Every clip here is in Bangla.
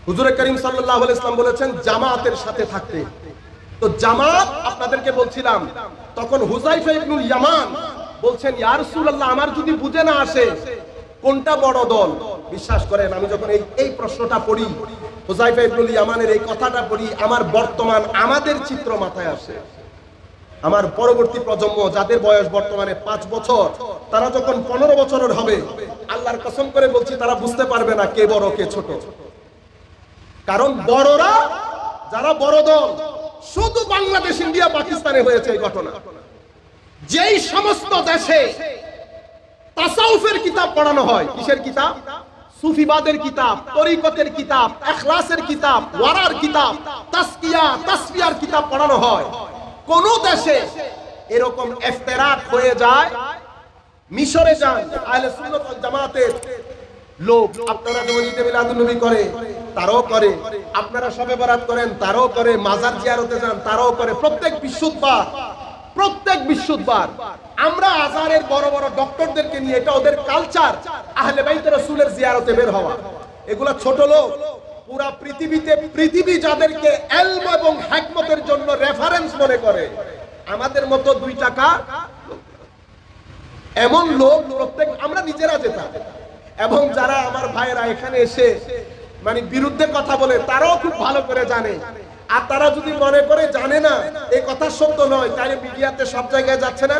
হুজুর করিম সাল্লাল্লাহু আলাইহি ওয়াসাল্লাম বলেছেন জামাতের সাথে থাকতে। তো জামাত আপনাদেরকে বলছিলাম, তখন হুযায়ফা ইবনুল ইয়ামান বলছেন, ইয়া রাসূলুল্লাহ, আমার যদি বুঝে না আসে কোনটা বড় দল। বিশ্বাস করেন, আমি যখন এই প্রশ্নটা পড়ি, হুযায়ফা ইবনুল ইয়ামানের এই কথাটা পড়ি, আমার বর্তমান আমাদের চিত্র মাথায় আসে। আমার পরবর্তী প্রজন্ম যাদের বয়স বর্তমানে 5 বছর, তারা যখন 15 বছরের হবে, আল্লাহর কসম করে বলছি, তারা বুঝতে পারবে না কে বড় কে ছোট। কারণ বড়রা, যারা বড় দল, শুধু বাংলাদেশ, ইন্ডিয়া, পাকিস্তানে হয়েছে এই ঘটনা। যেই সমস্ত দেশে তাসাউফের কিতাব পড়ানো হয়, কিসের কিতাব? সুফিবাদের কিতাব, তরিকতের কিতাব, ইখলাসের কিতাব, ওয়ারার কিতাব, তাসকিয়া তাসফিয়ার কিতাব পড়ানো হয়, কোন দেশে এরকম ইফতিরাক হয়ে যায়। মিশরে যান, আহলে সুন্নাত ওয়াল জামাতের লোক, আপনারা যেমন ঈদে মিলাদুন নবী করে তারাও করে, আপনারা শবে বরাত করেন তারাও করে, মাজার জিয়ারতে যান তারাও করে। প্রত্যেক বৃহস্পতিবার আমরা আজহারের বড় বড় ডক্টরদেরকে নিয়ে, এটা ওদের কালচার, আহলে বাইতে রাসূলের জিয়ারতে বের হওয়া। এগুলা ছোট লোক, পুরা পৃথিবী যাদেরকে ইলম এবং হিকমতের জন্য রেফারেন্স মনে করে, আমাদের মতো 2 টাকা এমন লোক প্রত্যেক, আমরা নিজেরা যেতাম। এবং যারা আমার ভাইয়েরা এখানে এসে মানে বিরুদ্ধে কথা বলে, তারাও খুব ভালো করে জানে। আর তারা যদি মনে করে জানে না, এই কথা সত্য নয়, তাহলে মিডিয়াতে সব জায়গায় যাচ্ছে না।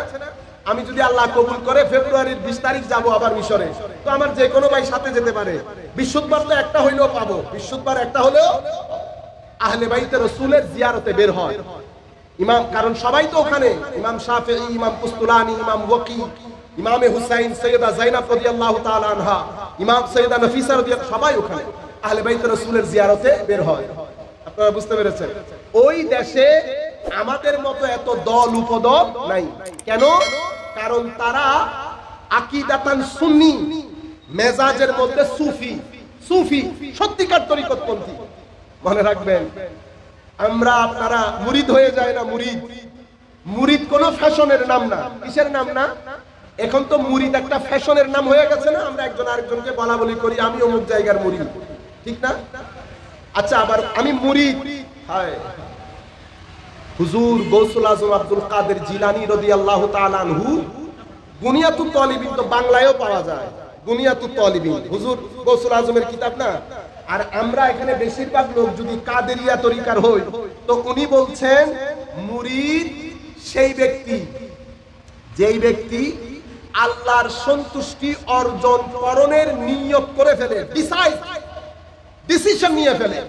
আমি যদি আল্লাহ কবুল করে ফেব্রুয়ারির 20 তারিখ যাব আবার মিশরে, তো আমার যে কোনো ভাই সাথে যেতে পারে। বৃহস্পতিবার তো একটা হইলেও পাবো, বৃহস্পতিবার একটা হলেও আহলে বাইতে রাসূলের জিয়ারতে বের হয় ইমাম, কারণ সবাই তো ওখানে, ইমাম শাফিঈ, ইমাম কুস্তুলানি, ইমাম ওয়াকি, ইমামে হুসাইন, সৈয়দা যায়নাব রাদিয়াল্লাহু তাআলা আনহা, ইমাম সৈয়দা নফিসা রাদিয়াল্লাহু, সবাই ওখানে আহলে বাইত রাসূলের জিয়ারতে বের হয়। আপনারা বুঝতে পেরেছেন? ওই দেশে আমাদের মতো এত দল উপদল নাই। কেন? কারণ তারা আকীদাতান সুন্নি, মেজাজের মধ্যে সুফি, সত্যিকার তরিকতপন্থী। মনে রাখবেন, আমরা আপনারা মুরিদ হয়ে যায় না। মুরিদ কোন ফ্যাশনের নাম না। কিসের নাম না? এখন তো মুরিদ একটা ফ্যাশনের নাম হয়ে গেছে না? আমরা একজন আরেকজনকে বলা বলি করি, আমি অমুক জায়গার মুরিদ, ঠিক না? আচ্ছা, আবার আমি মুরিদ, হায় হুজুর গৌসুল আজম আব্দুল কাদের জিলানী রাদিয়াল্লাহু তাআলা আনহু, বুনিয়াতুত তালিবিন তো বাংলায়ও পাওয়া যায়, বুনিয়াতুত তালিবিন হুজুর গৌসুল আজমের কিতাব না? আর আমরা এখানে বেশিরভাগ লোক যদি কাদেরিয়া তরিকার হই, তো উনি বলছেন মুরিদ সেই ব্যক্তি, যেই ব্যক্তি আল্লাহর সন্তুষ্টি অর্জন করণের নিয়ত করে ফেলে, ডিসিশন নিয়ে ফেলে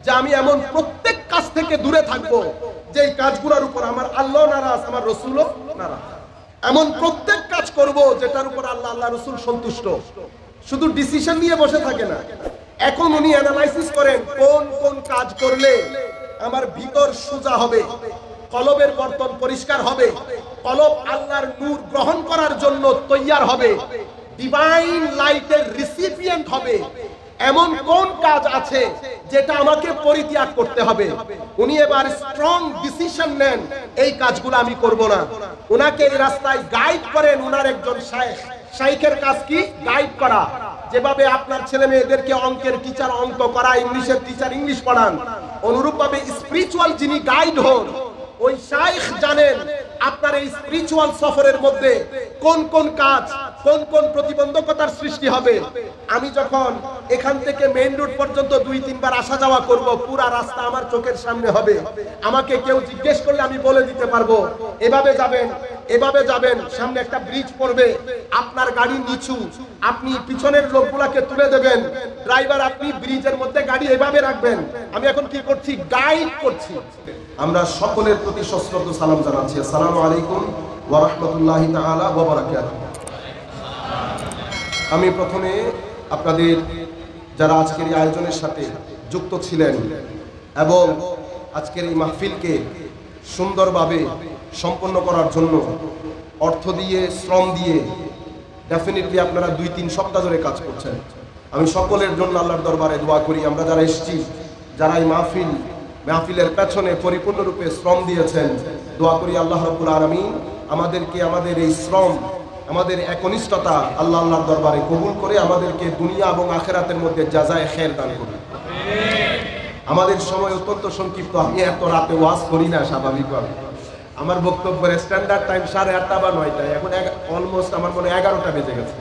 যে আমি এমন প্রত্যেক কাজ থেকে দূরে থাকবো যেই কাজগুলোর উপর আমার আল্লাহ নারাজ, আমার রাসূলও নারাজ। এমন প্রত্যেক কাজ করব যেটার উপর আল্লাহ, আল্লাহ রাসূল সন্তুষ্ট। শুধু ডিসিশন নিয়ে বসে থাকে না, এখন উনি অ্যানালাইসিস করেন কোন কোন কাজ করলে আমার ভিতর সোজা হবে, কলবের বর্তন পরিষ্কার হবে, কলব আল্লাহর নূর গ্রহণ করার জন্য তৈয়ার হবে, ডিভাইন লাইটের রিসিপিয়েন্ট হবে। এমন কোন কাজ আছে যেটা আমাকে পরিত্যাগ করতে হবে? উনি এবার স্ট্রং ডিসিশন নেন, এই কাজগুলো আমি করব না। উনাকে এই রাস্তায় গাইড করেন উনার একজন শাইখ। শাইখের কাজ কি? গাইড করা। যেভাবে আপনার ছেলে মেয়েদেরকে অঙ্কের টিচার অঙ্ক করা, ইংলিশের টিচার ইংলিশ পড়ান, অনুরূপভাবে স্পিরিচুয়াল যিনি গাইড হন, ওই শাইখ জানেন আপনার এই স্পিরিচুয়াল সফরের মধ্যে কোন কোন কাজ, কোন কোন প্রতিবন্ধকতার সৃষ্টি হবে। আমি যখন এখান থেকে মেইন রোড পর্যন্ত 2-3 বার আসা যাওয়া করব, পুরা রাস্তা আমার চোখের সামনে হবে। আমাকে কেউ জিজ্ঞেস করলে আমি বলে দিতে পারবো, এভাবে যাবেন, এভাবে যাবেন, সামনে একটা ব্রিজ পড়বে, আপনার গাড়ি নিচু, আপনি পিছনের লোকগুলাকে তুলে দেবেন, ড্রাইভার আপনি ব্রিজের মধ্যে গাড়ি এভাবে রাখবেন। আমি এখন কি করছি? গাইড করছি। আমরা সকলের প্রতি সশ্রদ্ধ সালাম জানাচ্ছি। আসসালামু আলাইকুম ওয়া রাহমাতুল্লাহি তাআলা ওয়া বারাকাতুহু। আমি প্রথমে আপনাদের যারা আজকের এই আয়োজনের সাথে যুক্ত ছিলেন এবং আজকের এই মাহফিলকে সুন্দরভাবে সম্পন্ন করার জন্য অর্থ দিয়ে, শ্রম দিয়ে, ডেফিনেটলি আপনারা 2-3 সপ্তাহ ধরে কাজ করছেন। আমি সকলের জন্য আল্লাহর দরবারে দোয়া করি, আমরা যারা এসেছি, যারা এই মাহফিলের পেছনে পরিপূর্ণরূপে শ্রম দিয়েছেন, দোয়া করি আল্লাহ রাব্বুল আলামিন আমাদেরকে, আমাদের এই শ্রম, আমাদের একনিষ্ঠতা আল্লাহর দরবারে কবুল করে আমাদেরকে দুনিয়া এবং আখিরাতের মধ্যে জাযায়ে খের দান করুন। আমাদের সময় অত্যন্ত সংক্ষিপ্ত। আমি এত রাতে ওয়াজ করি না স্বাভাবিকভাবে। আমার বক্তব্যের স্ট্যান্ডার্ড টাইম 8:30 বা 9টায়, এখন অলমোস্ট আমার মনে 11টা বেজে গেছে।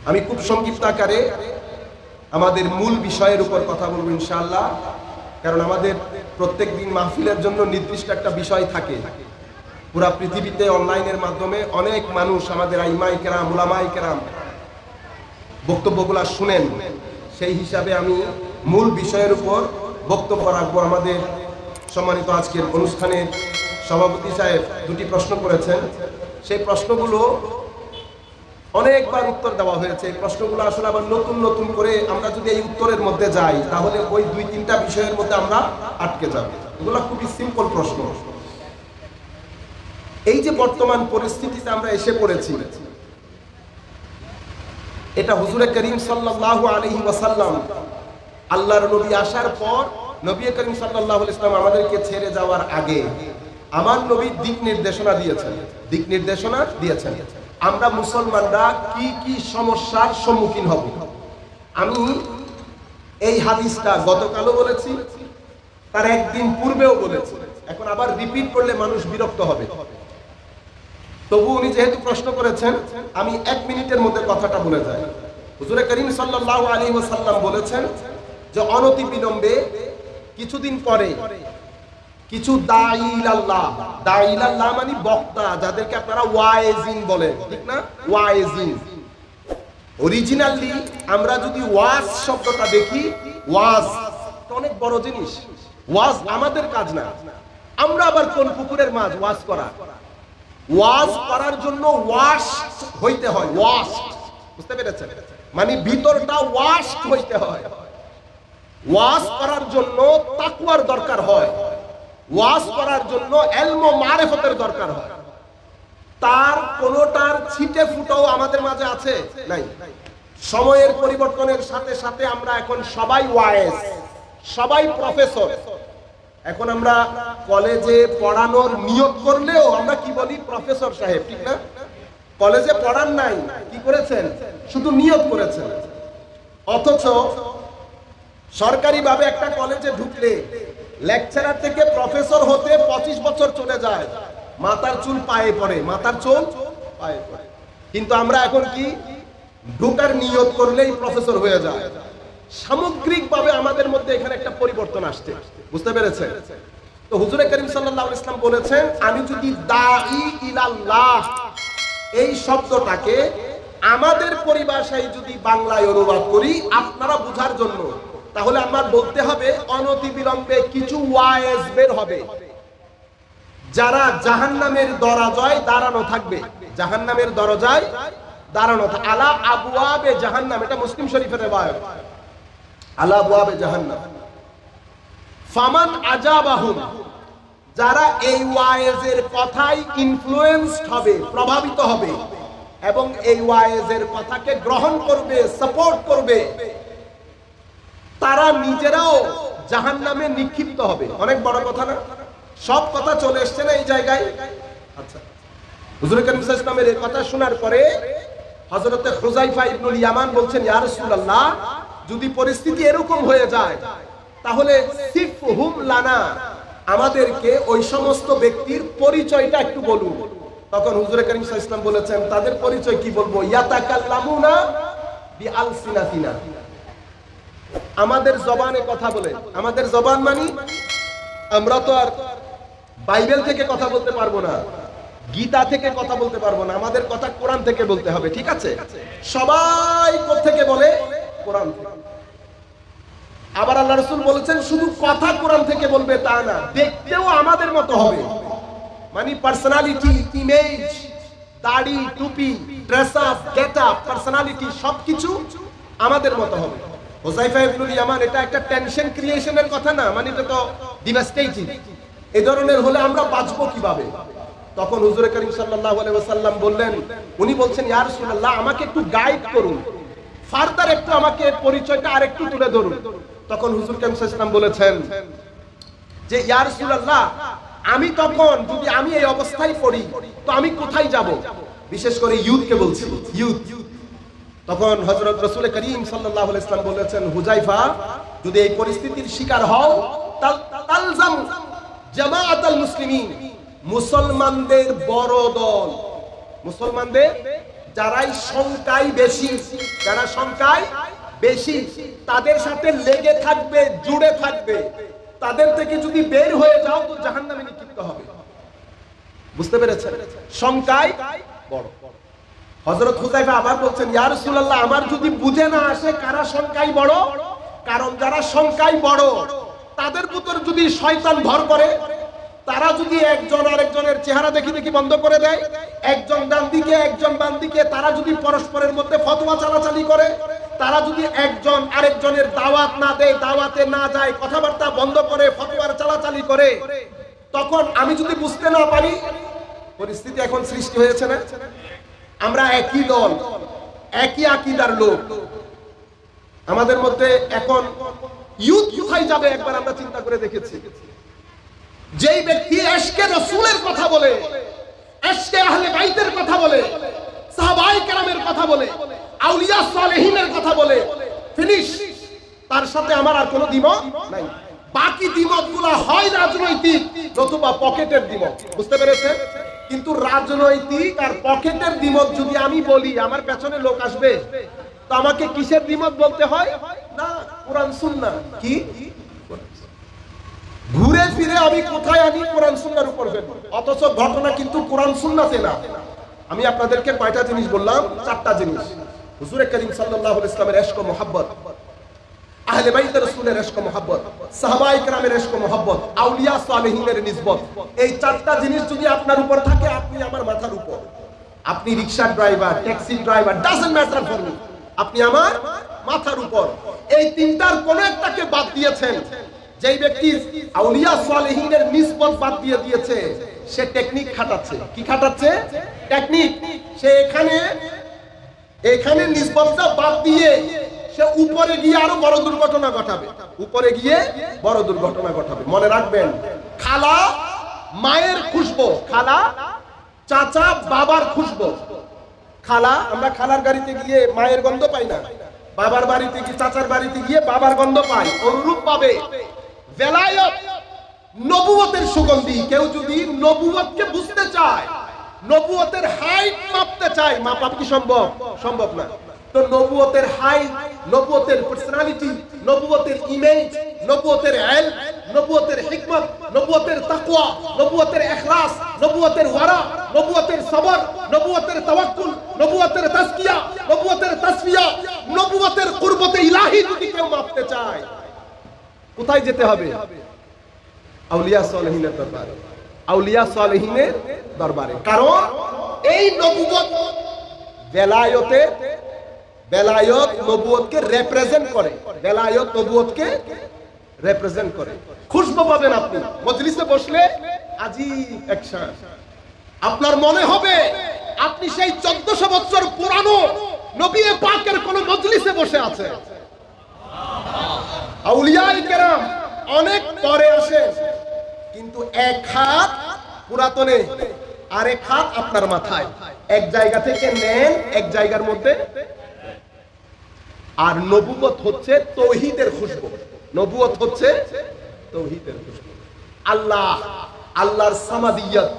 আমি খুব সংক্ষিপ্ত আকারে আমাদের মূল বিষয়ের উপর কথা বলবো ইনশাআল্লাহ, কারণ আমাদের প্রত্যেক দিন মাহফিলের জন্য নির্দিষ্ট একটা বিষয় থাকে। পুরা পৃথিবীতে অনলাইনের মাধ্যমে অনেক মানুষ আমাদের আইমাই কেরাম, উলামাই কেরাম বক্তব্যগুলা শুনেন। সেই হিসাবে আমি মূল বিষয়ের উপর বক্তব্য রাখবো। আমাদের সম্মানিত আজকের অনুষ্ঠানের সভাপতি সাহেব দুটি প্রশ্ন করেছেন, সেই প্রশ্নগুলো অনেকবার উত্তর দেওয়া হয়েছে। এই প্রশ্নগুলো আসলে আবার নতুন নতুন করে আমরা যদি এই উত্তরের মধ্যে যাই তাহলে ওই 2-3টা বিষয়ের মধ্যে আমরা আটকে যাব। এগুলো খুবই সিম্পল প্রশ্ন। এই যে বর্তমান পরিস্থিতিতে আমরা এসে পড়েছি, এটা হুজুরে করিম সাল্লাল্লাহু আলাইহি ওয়াসাল্লাম আল্লাহর নবী আসার পর, নবী করিম সাল্লাল্লাহু আলাইহি ওয়াসাল্লাম আমাদেরকে ছেড়ে যাওয়ার আগে আমার নবী দিক নির্দেশনা দিয়েছেন আমরা মুসলমানরা কি কি সমস্যার সম্মুখীন হব। আমি এই হাদিসটা গতকালও বলেছি, তার একদিন পূর্বেও বলেছি, এখন আবার রিপিট করলে মানুষ বিরক্ত হবে। তবু উনি যেহেতু প্রশ্ন করেছেন, আমি 1 মিনিটের মধ্যে কথাটা বলে যাই। হুজুরে করিম সাল্লাল্লাহু আলাইহি ওয়াসাল্লাম বলেছেন যে অনতি বিলম্বে কিছুদিন পরে কিছু দাঈলাল্লাহ মানে বক্তা, যাদেরকে আপনারা ওয়াইজিন বলেন, ঠিক না? ওয়াইজিন অরিজিনালি আমরা যদি ওয়াজ শব্দটা দেখি, ওয়াজ অনেক বড় জিনিস। ওয়াজ আমাদের কাজ না। আমরা আবার কোন পুকুরের মাছ ওয়াজ করার জন্য ওয়াশ হইতে হয়। ওয়াশ, বুঝতে পেরেছেন? মানে ভিতরটা ওয়াশ হইতে হয়। ওয়াজ করার জন্য তাকওয়ার দরকার হয়, ওয়াজ করার জন্য ইলম ও মারিফতের দরকার হয়। তার কোনটার ছিটে ফুটাও আমাদের মাঝে আছে নাই। সময়ের পরিবর্তনের সাথে সাথে আমরা এখন সবাই ওয়াইজ, সবাই প্রফেসর। এখন আমরা কলেজে পড়ানোর নিয়ত করলেও আমরা কি বলি? প্রফেসর সাহেব, ঠিক না? কলেজে পড়ান নাই, কি করেছেন? শুধু নিয়ত করেছেন। অথচ সরকারিভাবে একটা কলেজে ঢুকলে লেকচারার থেকে প্রফেসর হতে 25 বছর চলে যায়, মাথার চুল পায়ে পড়ে, কিন্তু আমরা এখন কি ঢোকার নিয়ত করলেই প্রফেসর হয়ে যায়। সামগ্রিকভাবে আমাদের মধ্যে এখানে একটা পরিবর্তন আসছে, বুঝতে পেরেছেন? তো হুজুরে করিম সাল্লাল্লাহু আলাইহি ওয়াসাল্লাম বলেছেন, আমি যদি দাঈ ইলাল্লাহ এই শব্দটাকে আমাদের পরিভাষায় যদি বাংলায় অনুবাদ করি আপনারা বোঝার জন্য, তাহলে আমার বলতে হবে অনতি বিলম্বে কিছু ওয়াইজ বের হবে যারা জাহান্নামের দরজায় দাঁড়ানো থাকবে। জাহান্নামের দরজায় দাঁড়ানো, আলা আবওয়াবে জাহান্নাম, এটা মুসলিম শরীফের riwayat। আলা আবওয়াবে জাহান্নাম ফামান আজাবাহুম, যারা এই ওয়াইজের কথাই ইনফ্লুয়েন্সড হবে, প্রভাবিত হবে এবং এই ওয়াইজের কথাকে গ্রহণ করবে, সাপোর্ট করবে, তারা নিজেরাও জাহান্নামে নিক্ষিপ্ত হবে। অনেক বড় কথা না? সব কথা চলে এসছে না এই জায়গায়? আচ্ছা, হুজুর করিম সাল্লাল্লাহু আলাইহি ওয়াসাল্লামের এই কথা শোনার পরে হযরতে হুযায়ফা ইবনুল ইয়ামান বলছেন, ইয়া রাসূলুল্লাহ, যদি পরিস্থিতি এরকম হয়ে যায় তাহলে সিফহুম লানা, আমাদেরকে ওই সমস্ত ব্যক্তির পরিচয়টা একটু বলুন। তখন হুজুর করিম সাল্লাল্লাহু আলাইহি ওয়াসাল্লাম বলেছেন, তাদের পরিচয় কি বলবো? ইয়াতাকাল্লামুনা বিআলসিনাতিনা, আমাদের জবানে কথা বলে। আমাদের জবান মানে আমরা তো আর বাইবেল থেকে কথা বলতে পারবো না, গীতা থেকে কথা বলতে পারবো না, আমাদের কথা কোরআন থেকে বলতে হবে, ঠিক আছে? সবাই কোত্থেকে বলে? কোরআন থেকে। আবার আল্লাহ রাসূল বলেছেন শুধু কথা কোরআন থেকে বলবে তা না, দেখতেও আমাদের মতো হবে। মানে পার্সোনালিটি, ইমেজ, দাড়ি, টুপি, dress up, get up, personality সবকিছু আমাদের মতো হবে। হুযায়ফা ইবনুল ইয়ামান, এটা একটা টেনশন ক্রিয়েশনের কথা না, মানে এটা তো ডিভাস্টেটিং। এই ধরনের হলে আমরা বাঁচবো কিভাবে? তখন হুজুর করিম সাল্লাল্লাহু আলাইহি ওয়াসাল্লাম বললেন, উনি বলছেন, ইয়া রাসূলুল্লাহ, আমাকে একটু গাইড করুন, ফার্দার একটু আমাকে পরিচয়টা আরেকটু তুলে ধরুন। তখন হুজুর করিম সাল্লাল্লাহু আলাইহি ওয়াসাল্লাম বলেছেন যে, ইয়া রাসূলুল্লাহ, আমি তখন যদি আমি এই অবস্থায় পড়ি তো আমি কোথায় যাব? বিশেষ করে ইউথকে বলছি, ইউথ। তখন হযরত রাসূল করিম সাল্লাল্লাহু আলাইহি ওয়াসাল্লাম বলেছেন, হুযায়ফা, যদি এই পরিস্থিতির শিকার হও, তালজাম জামাআতাল মুসলিমিন, মুসলমানদের বড় দল, মুসলমানদের যারাই সংখ্যায় বেশি, যারা সংখ্যায় বেশি তাদের সাথে লেগে থাকবে, জুড়ে থাকবে। তাদের থেকে যদি বের হয়ে যাও তো জাহান্নামে নিক্ষিপ্ত হবে। বুঝতে পেরেছেন? সংখ্যায় বড়। হযরত হুযায়ফা আবার বলছেন, ইয়া রাসূলুল্লাহ, আমার যদি বুঝে না আসে কারা সংখ্যায় বড়, কারণ যারা সংখ্যায় বড় তাদের ভিতর যদি শয়তান ভর করে, তারা যদি একজন আরেকজনের চেহারা দেখি দেখি বন্ধ করে দেয়, একজন ডান দিকে একজন বাম দিকে, তারা যদি পরস্পরের মধ্যে ফতোয়া চালাচালি করে, তারা যদি একজন আরেকজনের দাওয়াত না দেয়, দাওয়াতে না যায়, কথাবার্তা বন্ধ করে ফতোয়ার চালাচালি করে, তখন আমি যদি বুঝতে না পারি, পরিস্থিতি এখন সৃষ্টি হয়েছে না, আমরা একই দল, একই আকীদার লোক, আমাদের মধ্যে এখন ইউথ কোথায় যাবে একবার আমরা চিন্তা করে দেখেছি। যেই ব্যক্তি ইশকে রাসূলের কথা বলে, ইশকে আহলে বাইতের কথা বলে, সাহাবায়ে কেরামের কথা বলে, আউলিয়া সালেহিনের কথা বলে, ফিনিশ, তার সাথে আমার আর কোনো দ্বিমত নাই। বাকি দ্বিমতগুলো হয় রাজনৈতিক নতুবা পকেটের দ্বিমত। বুঝতে পেরেছেন? কিন্তু রাজনৈতিক আর পকেটের দ্বিমত যদি আমি বলি, আমার পেছনে লোক আসবে, তো আমাকে কিসের দ্বিমত বলতে হয়? না, কোরআন সুন্নাহ। কি ঘুরে ফিরে আমি কোথায় আনি? কোরআন সুন্নাহর উপর ফেলবো, অথচ ঘটনা কিন্তু কোরআন সুন্নাহতে না। আমি আপনাদেরকে কয়টা জিনিস বললাম? 4টা জিনিস। হুজুর করিম সাল্লাল্লাহু আলাইহি ওয়াসাল্লামের ইশক ও মুহাব্বত, আহলে বাইত রাসূলের ইশক ও মুহাব্বত, সাহাবায়ে কেরামের ইশক ও মুহাব্বত, আউলিয়া সালেহিনের নিসবত, এই 4টা জিনিস যদি আপনার উপর থাকে, আপনি আমার মাথার উপর। আপনি rickshaw driver, taxi driver, doesn't matter for me, আপনি আমার মাথার উপর। এই তিনটার কোন একটাকে বাদ দিয়েছেন, যেই ব্যক্তি আউলিয়া সালেহিনের নিসবত বাদ দিয়ে দিয়েছে, সে টেকনিক খাটাচ্ছে। কি খাটাচ্ছে? টেকনিক। সে এখানে নিসবতটা বাদ দিয়ে সে উপরে গিয়ে আরো বড় দুর্ঘটনা ঘটাবে, উপরে গিয়ে বড় দুর্ঘটনা ঘটাবে। মনে রাখবেন, খালা মায়ের খুশবো, খালা চাচা বাবার খুশবো। খালা, আমরা খালার গাড়িতে গিয়ে মায়ের গন্ধ পাই না, বাবার বাড়িতে গিয়ে চাচার বাড়িতে গিয়ে বাবার গন্ধ পাই। অনুরূপ পাবে বেলায়েত, নবুয়তের সুগন্ধি। কেউ যদি নবুয়তকে বুঝতে চায়, নবুয়তের হাইট মাপতে চায়, মাপা কি সম্ভব? সম্ভব না। তো নবুয়তের হাইট, নবুয়তের পার্সোনালিটি, নবুয়তের ইমেজ, নবুয়তের ইলম, নবুয়তের হিকমত, নবুয়তের তাকওয়া, নবুয়তের ইখলাস, নবুয়তের ওয়ারা, নবুয়তের সবর, নবুয়তের তাওয়াক্কুল, নবুয়তের তাজকিয়া, নবুয়তের তাসফিয়া, নবুয়তের কুরবতে ইলাহি যদি কেউ মাপতে চায়, কোথায় যেতে হবে? আউলিয়া সালেহিনের দরবারে, আউলিয়া সালেহিনের দরবারে। কারণ এই নবুয়ত বেলায়েত নবুয়তকে রিপ্রেজেন্ট করে, বেলায়েত নবুয়তকে রিপ্রেজেন্ট করে। খুশবু পাবেন আপনি মজলিসে বসলে, আজিব একশন। আপনার মনে হবে আপনি সেই 1400 বছর পুরানো নবী পাকের কোন মজলিসে বসে আছেন। আউলিয়ায়ে কেরাম অনেক পরে আসে, কিন্তু এক হাত পুরাতনে, আরেক হাত আপনার মাথায়। এক জায়গা থেকে নেন, এক জায়গার মধ্যে। আর নবুয়ত হচ্ছে তাওহীদের খুশবু, নবুয়ত হচ্ছে তাওহীদের খুশবু। আল্লাহ, আল্লাহর সামাদিয়ত,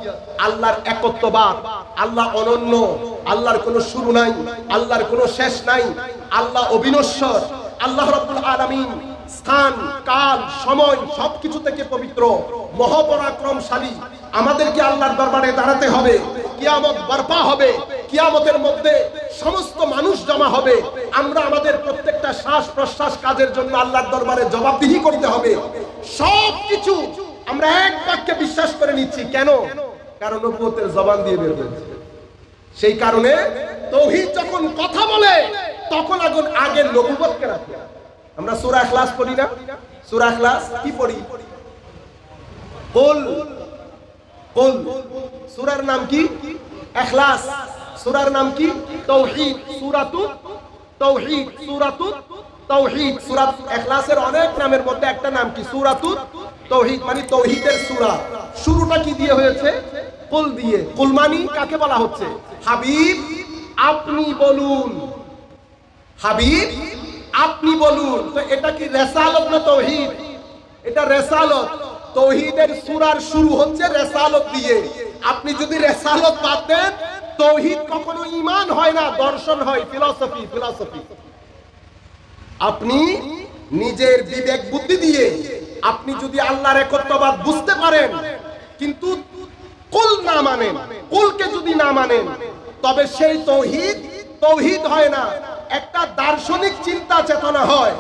আল্লাহর একত্ববাদ, আল্লাহ অনন্য, আল্লাহর কোনো শুরু নাই, আল্লাহর কোনো শেষ নাই, আল্লাহ অবিনশ্বর, আল্লাহ রাব্বুল আলামিন স্থান, কাল, সময় সবকিছু থেকে পবিত্র, মহাপরাক্রমশালী। আমাদেরকে আল্লাহর দরবারে দাঁড়াতে হবে, কিয়ামত বর্পা হবে, কিয়ামতের মধ্যে সমস্ত মানুষ জমা হবে। আমরা আমাদের প্রত্যেকটা শ্বাস প্রশ্বাস কাজের জন্য আল্লাহর দরবারে জবাবদিহি করতে হবে। সবকিছু আমরা এক বাক্যে বিশ্বাস করে নিচ্ছি। কেন? কারণ নবুয়তের জবান দিয়ে বের হয়েছে। সেই কারণে তাওহীদ যখন কথা বলে, তখন আগে নবুয়তকে রাখে। আমরা সূরা ইখলাস পড়ি না? সূরা ইখলাস কি পড়ি? কুল, কুল। সূরার নাম কি? ইখলাস। সূরার নাম কি? তাওহীদ। সূরাতুত তাওহীদ, সূরাতুত তাওহীদ। সূরা ইখলাসের অনেক নামের মধ্যে একটা নাম কি? সূরাতুত তাওহীদ, মানে তাওহীদের সূরা। শুরুটা কি দিয়ে হয়েছে? কুল দিয়ে। কুল মানে কাকে বলা হচ্ছে? হাবিব আপনি বলুন, হাবিব আপনি বলুন তো এটা কি রেসালত না তাওহীদ? এটা রেসালত। তাওহীদের সূরার শুরু হচ্ছে রেসালত দিয়ে। আপনি যদি রেসালত বাদ দেন, তাওহীদ কখনো ঈমান হয় না, দর্শন হয়, ফিলসফি। আপনি নিজের বিবেক বুদ্ধি দিয়ে আপনি যদি আল্লাহর একত্ববাদ বুঝতে পারেন, কিন্তু কুল না মানেন, কুলকে যদি না মানেন, তবে সেই তাওহীদ হয় না, একটা দার্শনিক চিন্তা চেতনা হয়।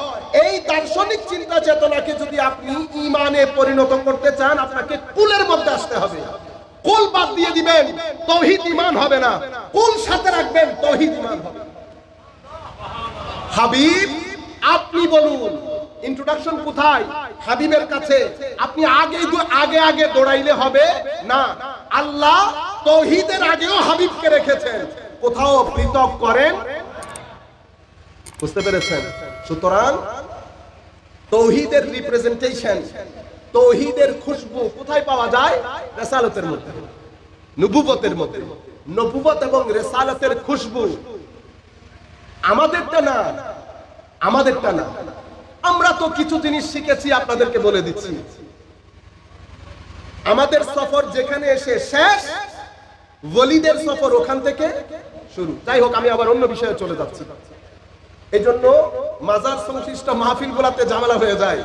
এই দার্শনিক চিন্তা চেতনাকে যদি আপনি ঈমানে পরিণত করতে চান, আপনাকে কুলের মধ্যে আসতে হবে। কুল বাদ দিয়ে দিবেন, তাওহীদ ঈমান হবে না। কুল সাথে রাখবেন, তাওহীদ ঈমান হবে। হাবিব, আপনি বলুন। ইন্ট্রোডাকশন কোথায়? হাবিবের কাছে। আপনি আগে দৌড়াইলে হবে না। আল্লাহ তাওহীদের আগেও হাবিবকে রেখেছেন, কোথাও পৃথক করেন। বুঝতে পেরেছেন? সুতরাং তাওহীদের রিপ্রেজেন্টেশন, তাওহীদের খুশবু কোথায় পাওয়া যায়? রিসালাতের মধ্যে, নবুয়তের মধ্যে। নবুয়ত এবং রিসালাতের খুশবু আমাদেরটা না। আমরা তো কিছু জিনিস শিখেছি, আপনাদেরকে বলে দিচ্ছি। আমাদের সফর যেখানে এসে শেষ, ওলিদের সফর ওখান থেকে শুরু। যাই হোক, আমি আবার অন্য বিষয়ে চলে যাচ্ছি। এই জন্য মাজার সংশ্লিষ্ট মাহফিল গুলাতে ঝামেলা হয়ে যায়।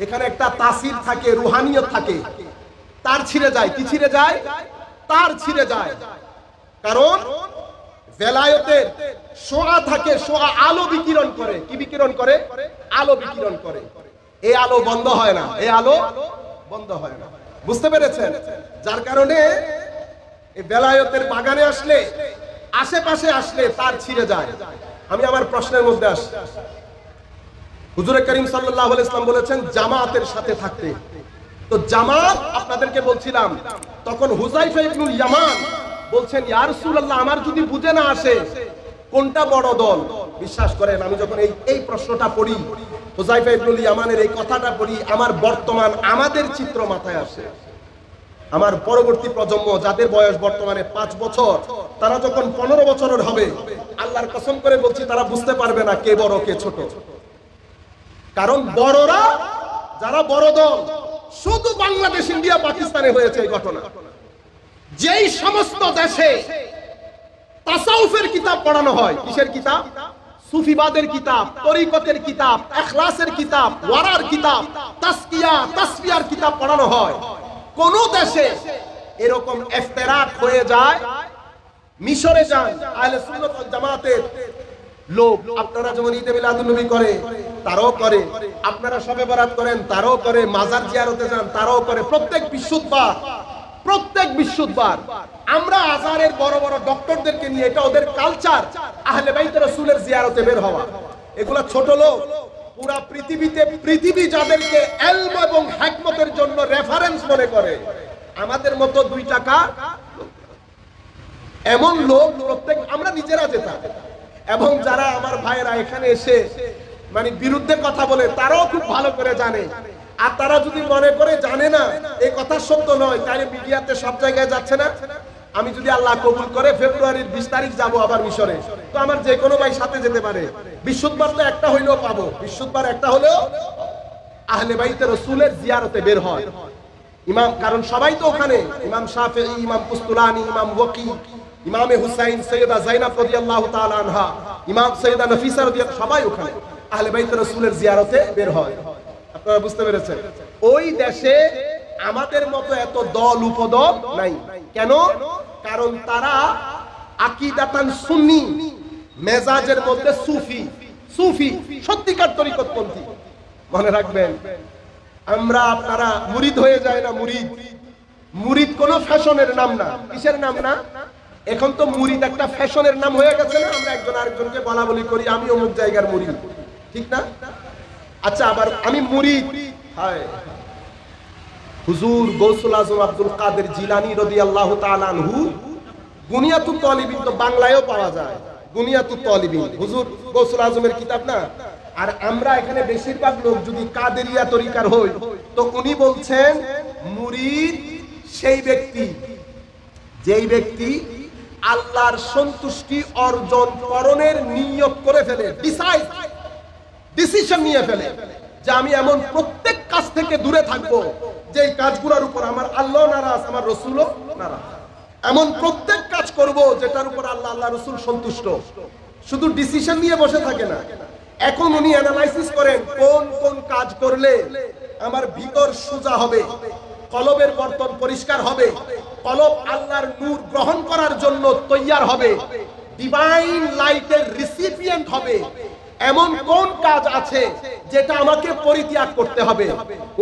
এখানে একটা তাসির থাকে, রুহানিয়ত থাকে, তার ছিঁড়ে যায়। কি ছিঁড়ে যায়? তার ছিঁড়ে যায়। কারণ বেলায়েতের শোয়া থাকে, শোয়া আলো বিকিরণ করে। কি বিকিরণ করে? আলো বিকিরণ করে। এই আলো বন্ধ হয় না, এই আলো বন্ধ হয় না। বুঝতে পেরেছেন? যার কারণে এই বেলায়েতের বাগানে আসলে, আশেপাশে আসলে তার ছিঁড়ে যায়। আমি আমার প্রশ্নের মধ্যে আসি। হুজুর করিম সাল্লাল্লাহু আলাইহি ওয়াসাল্লাম বলেছেন জামাতের সাথে থাকতে। তো জামাত আপনাদেরকে বলছিলাম, তখন হুযায়ফা ইবনুল ইয়ামান বলছেন, ইয়া রাসূলুল্লাহ, আমার যদি বুঝে না আসে কোনটা বড় দল। বিশ্বাস করেন, আমি যখন এই প্রশ্নটা পড়ি, হুযায়ফা ইবনুল ইয়ামানের এই কথাটা পড়ি, আমার বর্তমান আমাদের চিত্র মাথায় আসে। আমার পরবর্তী প্রজন্ম, যাদের বয়স বর্তমানে 5 বছর, তারা যখন 15 বছরের হবে, আল্লাহর কসম করে বলছি, তারা বুঝতে পারবে না কে বড় কে ছোট। কারণ বড়রা, যারা বড় দল, শুধু বাংলাদেশ, ইন্ডিয়া, পাকিস্তানে হয়েছে এই ঘটনা। যেই সমস্ত দেশে তাসাউফের কিতাব পড়ানো হয়, কিসের কিতাব? সুফিবাদের কিতাব, তরিকতের কিতাব, ইখলাসের কিতাব, ওয়ারার কিতাব, তাসকিয়া, তাসফিয়ার কিতাব পড়ানো হয়, কোন দেশে এরকম ইফতিরাক হয়ে যায়। মিশরে যান, আহলে সুন্নাত ওয়াল জামাতের লোক, আপনারা যেমন ঈদে মিলাদুন নবী করে, তারাও করে। আপনারা শবে বরাত করেন, তারাও করে। মাজার জিয়ারতে যান, তারাও করে। প্রত্যেক বৃহস্পতিবার আমরা আজহারের বড় বড় ডক্টরদেরকে নিয়ে, এটা ওদের কালচার, আহলে বাইত রাসূলের জিয়ারতে বের হওয়া। এগুলা ছোট লোক। পুরা পৃথিবী যাদেরকে ইলম এবং হিকমতের জন্য রেফারেন্স মনে করে, আমাদের মতো 2 টাকা এমন লোক প্রত্যেক, আমরা নিজেরা যেতাম। এবং যারা আমার ভাইয়েরা এখানে এসে বিরুদ্ধে কথা বলে, তারাও খুব ভালো করে জানে। আর তারা যদি মনে করে জানে না, এই কথা সত্য নয়, তাহলে মিডিয়াতে সব জায়গায় যাচ্ছে না। আমি যদি আল্লাহ কবুল করে ফেব্রুয়ারির 20 তারিখ যাবো আবার মিশরে, তো আমার যে কোনো ভাই সাথে যেতে পারে। বৃহস্পতিবার তো একটা হইলেও পাবো, বৃহস্পতিবার একটা হলেও আহলে বাইতে রাসূলের জিয়ারতে বের হয় ইমাম। কারণ সবাই তো ওখানে, ইমাম শাফিঈ, ইমাম কুস্তুলানি, ইমাম ওয়াকি, ইমাম হুসাইন, সৈয়দা যায়নাব রাদিয়াল্লাহু তাআলা আনহা, ইমাম সৈয়দা নফিসা রাদিয়াল্লাহু, সবাই ওখানে আহলে বাইতে রাসূলের জিয়ারতে বের হয়। আপনারা বুঝতে পেরেছেন? ওই দেশে আমাদের মতো এত দল উপদল নাই। কেন? কারণ তারা আকীদাতান সুন্নি, মেজাজের মধ্যে সুফি, সত্যিকার তরিকতপন্থী। মনে রাখবেন, আপনারা মুরিদ হয়ে যায় না। মুরিদ কোনো ফ্যাশনের নাম না। কিসের নাম না? এখন তো মুরিদ একটা ফ্যাশনের নাম হয়ে গেছে না? আমরা একজন আরেকজনকে বলা বলি করি, আমি অমুক জায়গার মুরিদ, ঠিক না? আচ্ছা, আবার আমি মুরিদ, হায় হুজুর গৌসুল আজম আব্দুল কাদের জিলানী রাদিয়াল্লাহু তাআলা আনহু, গুনিয়াতুত তালিবিন তো বাংলায়ও পাওয়া যায়। গুনিয়াতুত তালিবিন হুজুর গৌসুল আজমের কিতাব না? আর আমরা এখানে বেশিরভাগ লোক যদি কাদেরিয়া তরিকার হই, তো উনি বলছেন মুরিদ সেই ব্যক্তি, যেই ব্যক্তি আল্লাহর সন্তুষ্টি অর্জন করণের নিয়ত করে ফেলে, ডিসাইড ডিসিশন নিয়ে ফেলে যে আমি এমন প্রত্যেক কাজ থেকে দূরে থাকবো যে কাজগুলোর উপর আমার আল্লাহ নারাজ, আমার রসুলও নারাজ। এমন প্রত্যেক কাজ করব যেটার উপর আল্লাহ, আল্লাহ রসুল সন্তুষ্ট। শুধু ডিসিশন নিয়ে বসে থাকে না, এখন উনি অ্যানালাইসিস করেন কোন কোন কাজ করলে আমার ভিতর সোজা হবে, কলবের বর্তন পরিষ্কার হবে, কলব আল্লাহর নূর গ্রহণ করার জন্য তৈয়ার হবে, ডিভাইন লাইটের রিসিপিয়েন্ট হবে। এমন কোন কাজ আছে যেটা আমাকে পরিত্যাগ করতে হবে।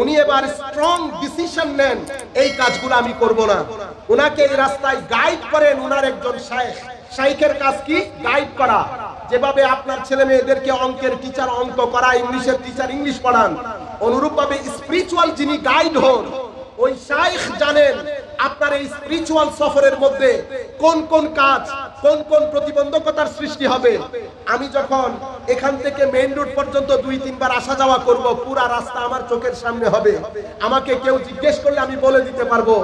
উনি এবার স্ট্রং ডিসিশন নেন, এই কাজগুলো আমি করব না। উনাকে এই রাস্তায় গাইড করেন উনার একজন শাইখ। শাইখের কাজ কি? গাইড করা। যেভাবে আপনার ছেলে মেয়েদেরকে অঙ্কের টিচার অঙ্ক করা, ইংলিশের টিচার ইংলিশ পড়ান, অনুরূপভাবে স্পিরিচুয়াল যিনি গাইড হন, ওই শাইখ জানেন আপনার এই স্পিরিচুয়াল সফরের মধ্যে কোন কোন কাজ, কোন কোন প্রতিবন্ধকতার সৃষ্টি হবে। আমি যখন এখান থেকে মেইন রোড পর্যন্ত 2-3 বার আসা যাওয়া করব, পুরা রাস্তা আমার চোখের সামনে হবে। আমাকে কেউ জিজ্ঞেস করলে আমি বলে দিতে পারবো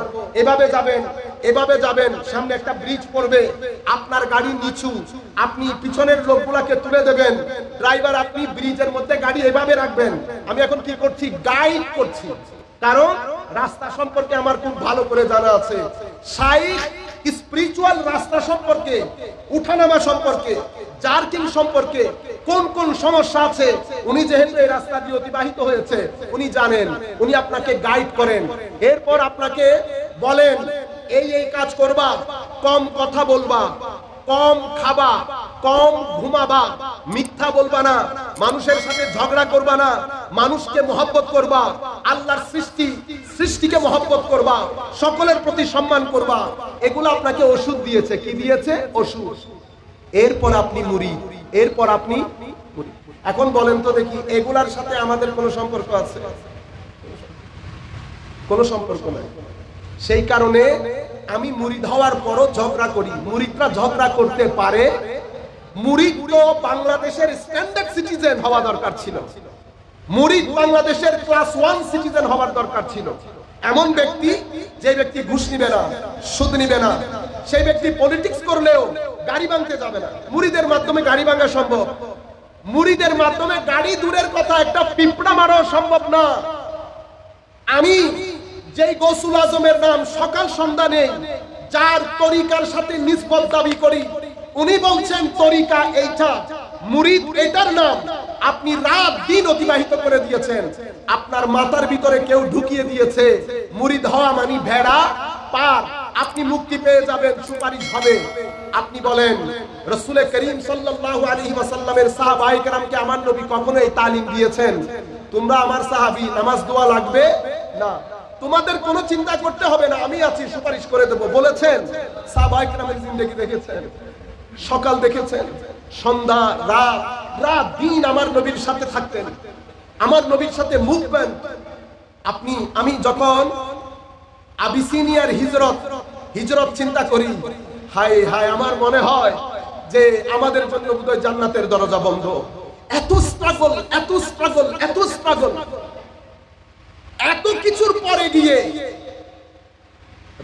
এভাবে যাবেন, এভাবে যাবেন, সামনে একটা ব্রিজ পড়বে, আপনার গাড়ি নিচু, আপনি পিছনের লোকগুলাকে তুলে দেবেন, ড্রাইভার আপনি ব্রিজের মধ্যে গাড়ি এভাবে রাখবেন। আমি এখন কি করছি? গাইড করছি, কারণ রাস্তা সম্পর্কে আমার খুব ভালো করে জানা আছে। শাইখ স্পিরিচুয়াল রাস্তা সম্পর্কে, উঠানামা সম্পর্কে, জার্কিং সম্পর্কে, কোন কোন সমস্যা আছে, উনি যেহেতু এই রাস্তা দিয়ে অতিবাহিত হয়েছে উনি জানেন। উনি আপনাকে গাইড করেন, এরপর আপনাকে বলেন এই এই কাজ করবা, কম কথা বলবা, কম খাবা, কম ঘুমাবা, মিথ্যা বলবা না, মানুষের সাথে ঝগড়া করবা না, মানুষকে মহব্বত করবা, আল্লাহর সৃষ্টিকে মহব্বত করবা, সকলের প্রতি সম্মান করবা। এগুলো আপনাকে ওষুধ দিয়েছে। কি দিয়েছে? ওষুধ। এরপর আপনি মুরিদ, এরপর আপনি মুরিদ। এখন বলেন তো দেখি, এগুলার সাথে আমাদের কোনো সম্পর্ক আছে? কোনো সম্পর্ক নাই। সেই কারণে আমি মুরিদ হওয়ার পরও ঝগড়া করি। মুরিদরা ঝগড়া করতে পারে। মুরিদ তো বাংলাদেশের স্ট্যান্ডার্ড সিটিজেন হওয়া দরকার ছিল। মুরিদ বাংলাদেশের ক্লাস 1 সিটিজেন হওয়ার দরকার ছিল। এমন ব্যক্তি, যে ব্যক্তি ঘুষ নিবে না, সুদ নিবে না, সেই ব্যক্তি পলিটিক্স করলেও গাড়ি ভাঙতে যাবে না। মুরিদের মাধ্যমে গাড়ি ভাঙা সম্ভব। মুরিদের মাধ্যমে গাড়ি দূরের কথা, একটা পিঁপড়া মারাও সম্ভব না। আমি যেই গৌসুল আজমের নাম সকাল সন্ধ্যা নেই, যার তরিকার সাথে নিসবত দাবি করি, উনি বলছেন তরিকা এইটা, মুরিদ এটার নাম। আপনি রাত দিন অতিবাহিত করে দিয়েছেন, আপনার মাথার ভিতরে কেউ ঢুকিয়ে দিয়েছে মুরিদ হওয়া মানে ভেড়া পার, আপনি মুক্তি পেয়ে যাবেন, সুপারিশ হবে। আপনি বলেন রাসূল করিম সাল্লাল্লাহু আলাইহি ওয়াসাল্লামের সাহাবায়ে কেরামকে আমার নবী কখনো এই তালিম দিয়েছেন, তোমরা আমার সাহাবী, নামাজ দোয়া লাগবে না, তোমাদের কোনো চিন্তা করতে হবে না, আমি আছি, সুপারিশ করে দেব, বলেছেন? সাহাবায়ে কেরামের জিন্দেগি দেখেছেন, সকাল দেখেছেন, সন্ধ্যা, রাত, রাত দিন আমার নবীর সাথে থাকতেন, আমার নবীর সাথে মুভমেন্ট। আমি যখন আবিসিনিয়ার হিজরত চিন্তা করি, হায় হায়, আমার মনে হয় যে আমাদের জন্য বোধহয় জান্নাতের দরজা বন্ধ। এত স্ট্রাগল, এত স্ট্রাগল, এত স্ট্রাগল, এত কিছুর পরে গিয়ে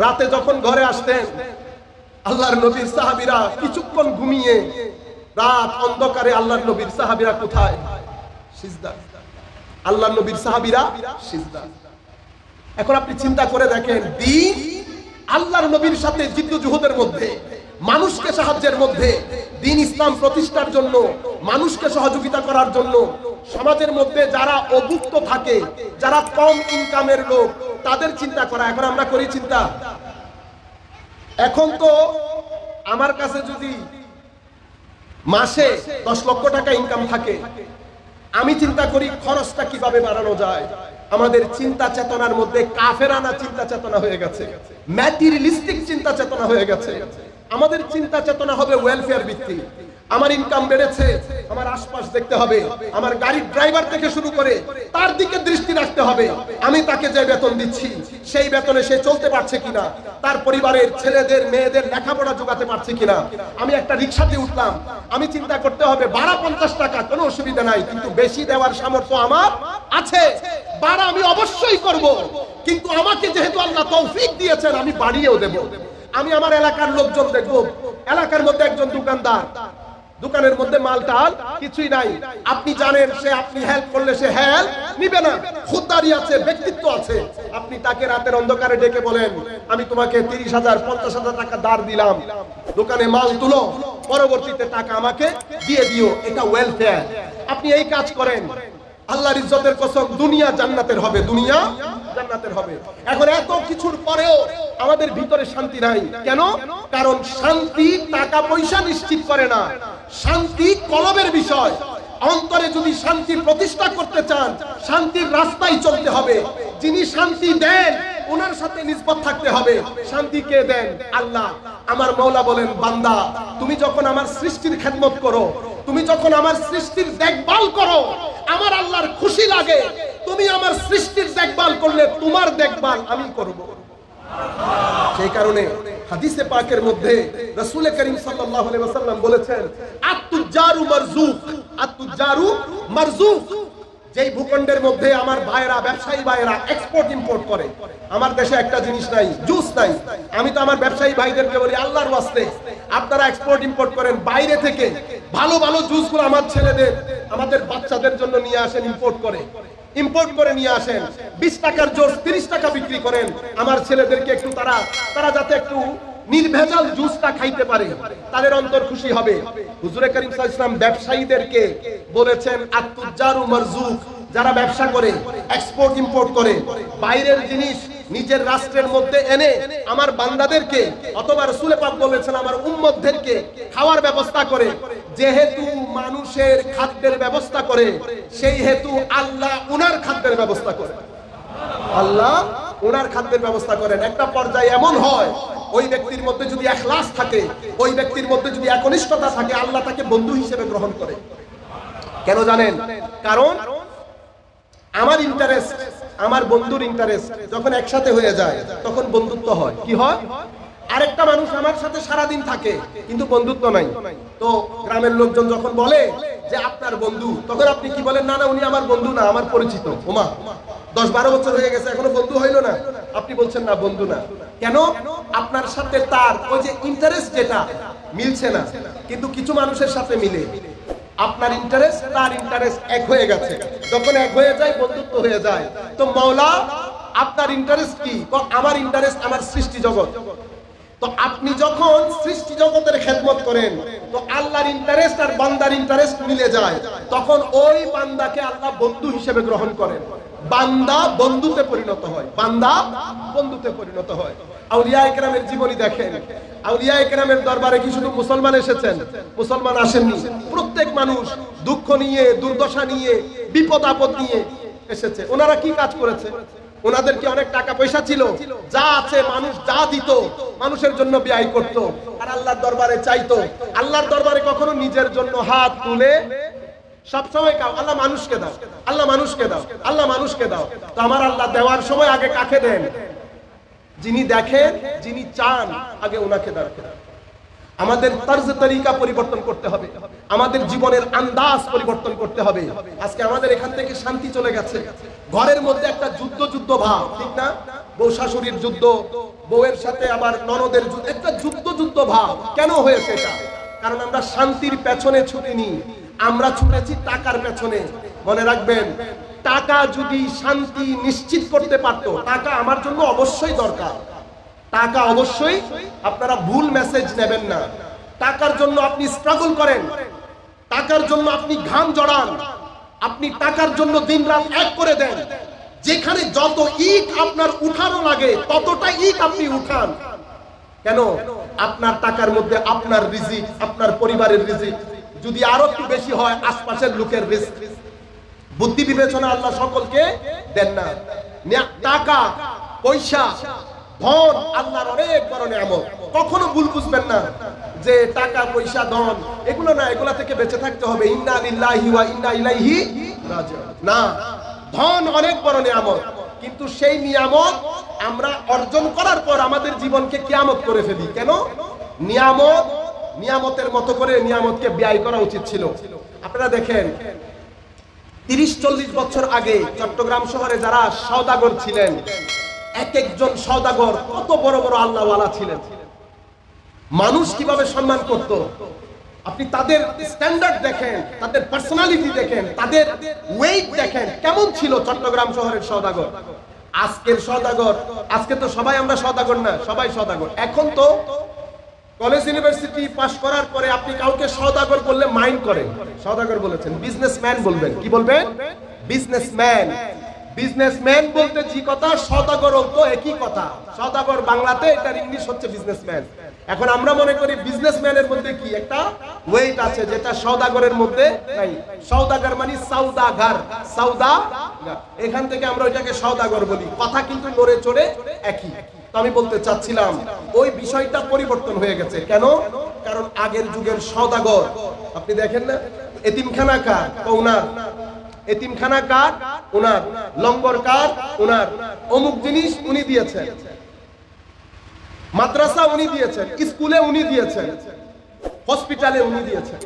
রাতে যখন ঘরে আসতেন, আল্লাহর নবীর সাহাবীরা কিছুক্ষণ ঘুমিয়ে, রাত অন্ধকারে আল্লাহর নবীর সাহাবীরা কোথায়? সিজদা। আল্লাহর নবীর সাহাবীরা সিজদা। এখন আপনি চিন্তা করে দেখেন, দ্বীন আল্লাহর নবীর সাথে জিদ্দুজুহুদের মধ্যে, মানুষকে সাহায্যের মধ্যে, দ্বীন ইসলাম প্রতিষ্ঠার জন্য, মানুষকে সহযোগিতা করার জন্য, সমাজের মধ্যে যারা অভুক্ত থাকে, যারা কম ইনকামের লোক, তাদের চিন্তা করা। এখন আমরা করি চিন্তা? এখন তো আমার কাছে যদি মাসে 10 লক্ষ টাকা ইনকাম থাকে, আমি চিন্তা করি খরচটা কিভাবে বাড়ানো যায়। আমাদের চিন্তা চেতনার মধ্যে কাফেরানা চিন্তা চেতনা হয়ে গেছে, ম্যাটেরিয়ালিস্টিক চিন্তা চেতনা হয়ে গেছে। আমাদের চিন্তা চেতনা হবে ওয়েলফেয়ার ভিত্তিক। আমার ইনকাম বেড়েছে, আমার আশপাশ দেখতে হবে, আমার গাড়ির ড্রাইভার থেকে শুরু করে তার দিকে দৃষ্টি রাখতে হবে। আমি তাকে যে বেতন দিচ্ছি সেই বেতনে সে চলতে পারছে কিনা, তার পরিবারের ছেলেদের মেয়েদের লেখাপড়া যোগাতে পারছে কিনা। আমি একটা রিক্সাতে উঠলাম, আমি চিন্তা করতে হবে ভাড়া 50 টাকা, কোনো অসুবিধা নাই, কিন্তু বেশি দেওয়ার সামর্থ্য আমার আছে, ভাড়া আমি অবশ্যই করব, কিন্তু আমাকে যেহেতু আল্লাহ তৌফিক দিয়েছেন আমি বাড়িয়েও দেব। আমি আমার এলাকার লোকজন দেখব, এলাকার মধ্যে একজন দোকানদার, দোকানের মধ্যে মাল টাল কিছুই নাই, আপনি জানেন সে আপনি হেল্প করলে সে হেল্প নিবে না, খুদদারি আছে, ব্যক্তিত্ব আছে। আপনি তাকে রাতের অন্ধকারে ডেকে বলেন আমি তোমাকে 30,000 50,000 টাকা ধার দিলাম, দোকানে মাল তুলো, পরবর্তীতে টাকা আমাকে দিয়ে দিও, এটা ওয়েলফেয়ার। আপনি এই কাজ করেন, আল্লাহর ইজ্জতের কসম দুনিয়া জান্নাতের হবে, দুনিয়া জান্নাতের হবে। এখন এত কিছুর পরেও আমাদের ভিতরে শান্তি নাই কেন? কারণ শান্তি টাকা পয়সা নিশ্চিত করে না, শান্তি কলবের বিষয়। অন্তরে যদি শান্তি প্রতিষ্ঠা করতে চান, শান্তির রাস্তায় চলতে হবে। যিনি শান্তি দেন ওনার সাথে নিসবত থাকতে হবে। শান্তি কে দেন? আল্লাহ। আমার মওলা বলেন, বান্দা তুমি যখন আমার সৃষ্টির খেদমত করো, তুমি যখন আমার সৃষ্টির দেখভাল করো, আমার আল্লাহর খুশি লাগে। তুমি আমার সৃষ্টির দেখভাল করলে তোমার দেখভাল আমি করব। সেই কারণে হাদিসে পাকের মধ্যে রাসূল করিম সাল্লাল্লাহু আলাইহি ওয়াসাল্লাম বলেছেন, আত-তুজারু মারজুক, আত-তুজারু মারজুক। যেই ভূখণ্ডের মধ্যে আমার ভাইরা, ব্যবসায়ী ভাইরা এক্সপোর্ট ইম্পোর্ট করে, আমার দেশে একটা জিনিস নাই, জুস নাই, আমি তো আমার ব্যবসায়ী ভাইদেরকে বলি আল্লাহর ওয়াস্তে আপনারা এক্সপোর্ট ইম্পোর্ট করেন, বাইরে থেকে ভালো ভালো জুসগুলো আমার ছেলেদের, আমাদের বাচ্চাদের জন্য নিয়ে আসেন, ইম্পোর্ট করে নিয়ে আসেন। 20 টাকার জুস 30 টাকা বিক্রি করেন, আমার ছেলেদেরকে একটু তারা যাতে একটু নির্ভেজাল জুসটা খাইতে পারে, তাদের অন্তর খুশি হবে। হুজুরে কারীম সাল্লাল্লাহু আলাইহি ওয়াসাল্লাম ব্যবসায়ীদেরকে বলেছেন আত-তুজারু মারজুক, যারা ব্যবসা করে, এক্সপোর্ট ইম্পোর্ট করে, বাইরের জিনিস নিজের রাষ্ট্রের মধ্যে এনে আমার বান্দাদেরকে অথবা রাসূল পাক বলেছেন আমার উম্মতদেরকে খাওয়ার ব্যবস্থা করে। যেহেতু মানুষের খাদ্যের ব্যবস্থা করে, সেই হেতু আল্লাহ উনার খাদ্যের ব্যবস্থা করে, আল্লাহ ওনার খাদ্যের ব্যবস্থা করেন। একটা পর্যায়ে এমন হয়, ওই ব্যক্তির মধ্যে যদি ইখলাস থাকে, ওই ব্যক্তির মধ্যে যদি একনিষ্ঠতা থাকে, আল্লাহ তাকে বন্ধু হিসেবে গ্রহণ করে। কেন জানেন? কারণ আমার ইন্টারেস্ট, আমার বন্ধুর ইন্টারেস্ট যখন একসাথে হয়ে যায় তখন বন্ধুত্ব হয়। কি হয়? আরেকটা মানুষ আমার সাথে সারাদিন থাকে কিন্তু বন্ধুত্ব নাই। তো গ্রামের লোকজন যখন বলে যে আপনার বন্ধু, তখন আপনি কি বলেন? না না, উনি আমার বন্ধু না, আমার পরিচিত। ওমা, 10-12 বছর হয়ে গেছে এখনো বন্ধু হইলো না। আপনি বলছেন না, বন্ধু না। কেন? আপনার সাথে তার ওই যে ইন্টারেস্ট যেটা মিলছে না, কিন্তু কিছু মানুষের সাথে মিলে। আপনার ইন্টারেস্ট তার ইন্টারেস্ট এক হয়ে গেছে, যখন এক হয়ে যায় বন্ধুত্ব হয়ে যায়। তো মাওলা আপনার ইন্টারেস্ট কি? আমার ইন্টারেস্ট আমার সৃষ্টি জগৎ। তো আপনি যখন সৃষ্টি জগতের খেদমত করেন, তো আল্লাহর ইন্টারেস্ট আর বান্দার ইন্টারেস্ট মিলে যায়, তখন ওই বান্দাকে আল্লাহ বন্ধু হিসেবে গ্রহণ করেন। বান্দা বন্ধুতে পরিণত হয়, বান্দা বন্ধুতে পরিণত হয়। আউলিয়া ইকরামের জীবনী দেখেন, আউলিয়া ইকরামের দরবারে কি শুধু মুসলমান এসেছেন? মুসলমান আসেননি। প্রত্যেক মানুষ দুঃখ নিয়ে, দুর্দশা নিয়ে, বিপদ আপদ নিয়ে এসেছে। ওনারা কি কাজ করেছে? ওনাদের কি অনেক টাকা পয়সা ছিল? যা আছে মানুষ যা দিত মানুষের জন্য ব্যয় করত, আর আল্লাহর দরবারে চাইতো। আল্লাহর দরবারে কখনো নিজের জন্য হাত তুলে সবসময় কাও, আল্লাহ মানুষকে দাও, আল্লাহ মানুষকে দাও, আল্লাহ মানুষকে দাও। তো আমার আল্লাহ দেওয়ার সময় আগে কাকে দেন? যিনি দেখেন, যিনি চান, আগে ওনাকে দরকার। আমাদের তর্জ তরিকা পরিবর্তন করতে হবে, আমাদের জীবনের আন্দাজ পরিবর্তন করতে হবে। আজকে আমাদের এখান থেকে শান্তি চলে গেছে, ঘরের মধ্যে একটা যুদ্ধ ভাব, ঠিক না? বউ শাশুড়ির যুদ্ধ, বউয়ের সাথে আবার ননদের যুদ্ধ, একটা যুদ্ধ ভাব। কেন হয়েছে এটা? কারণ আমরা শান্তির পেছনে ছুটিনি, আমরা ছুটেছি টাকার পেছনে। মনে রাখবেন, টাকা যদি শান্তি নিশ্চিত করতে পারতো, টাকা আমার জন্য অবশ্যই দরকার, টাকা অবশ্যই, আপনারা ভুল মেসেজ নেবেন না। টাকার জন্য আপনি স্ট্রাগল করেন, টাকার জন্য আপনি ঘাম জড়ান, আপনি টাকার জন্য দিনরাত এক করে দেন। যেখানে যত ইট আপনার উঠানো লাগে ততটা ইট আপনি উঠান। কেন? আপনার টাকার মধ্যে আপনার রিজিক, আপনার পরিবারের রিজিক যদি আরো একটু বেশি হয়, আশপাশের লোকের রিস্ক। বুদ্ধি বিবেচনা আল্লাহ সকলকে দেন না। টাকা পয়সা ধন আল্লাহর অনেক বড় নিয়ামত। কখনো ভুল বুঝবেন না যে টাকা পয়সা ধন এগুলো না, এগুলা থেকে বেঁচে থাকতে হবে। ইন্না লিল্লাহি ওয়া ইন্না ইলাইহি রাজিউন। না, ধন অনেক বড় নিয়ামত, কিন্তু সেই নিয়ামত আমরা অর্জন করার পর আমাদের জীবনকে কিয়ামত করে ফেলি। কেন? নিয়ামতের মতো করে নিয়ামতকে ব্যয় করা উচিত ছিল। আপনারা দেখেন 30-40 বছর আগে চট্টগ্রাম শহরে যারা সওদাগর ছিলেন, এক একজন সওদাগর কত বড় বড় আল্লাহওয়ালা ছিলেন। মানুষ কিভাবে সম্মান করত, আপনি তাদের স্ট্যান্ডার্ড দেখেন, তাদের পার্সোনালিটি দেখেন, তাদের ওয়েট দেখেন কেমন ছিল চট্টগ্রাম শহরের সওদাগর। আজকের সওদাগর, আজকে তো সবাই আমরা সওদাগর না, সবাই সওদাগর। এখন তো কলেজ ইউনিভার্সিটি পাস করার পরে আপনি কাউকে সওদাগর বললে মাইন্ড করেন। সওদাগর বলেছেন, বিজনেসম্যান বলবেন। কি বলবেন? বিজনেসম্যান। বিজনেসম্যান বলতে যে কথা, সওদাগর তো একই কথা। সওদাগর বাংলাতে, এটার ইংলিশ হচ্ছে বিজনেসম্যান। এখন আমরা মনে করি বিজনেসম্যানের মধ্যে কি একটা ওয়েট আছে যেটা সওদাগরের মধ্যে নাই। সওদাগর মানে সওদাগর, সওদাগর, এখান থেকে আমরা ওইটাকে সওদাগর বলি। কথা কিন্তু নড়ে চড়ে একই। তো আমি বলতে চাচ্ছিলাম ওই বিষয়টা পরিবর্তন হয়ে গেছে। কেন? কারণ আগের যুগের সওদাগর, আপনি দেখেন না, এতিমখানা কার? ওনার। এতিমখানা কার? ওনার। লঙ্গর কার? ওনার। অমুক জিনিস উনি দিয়েছেন, মাদ্রাসা উনি দিয়েছেন, স্কুলে উনি দিয়েছেন, হসপিটালে উনি দিয়েছেন।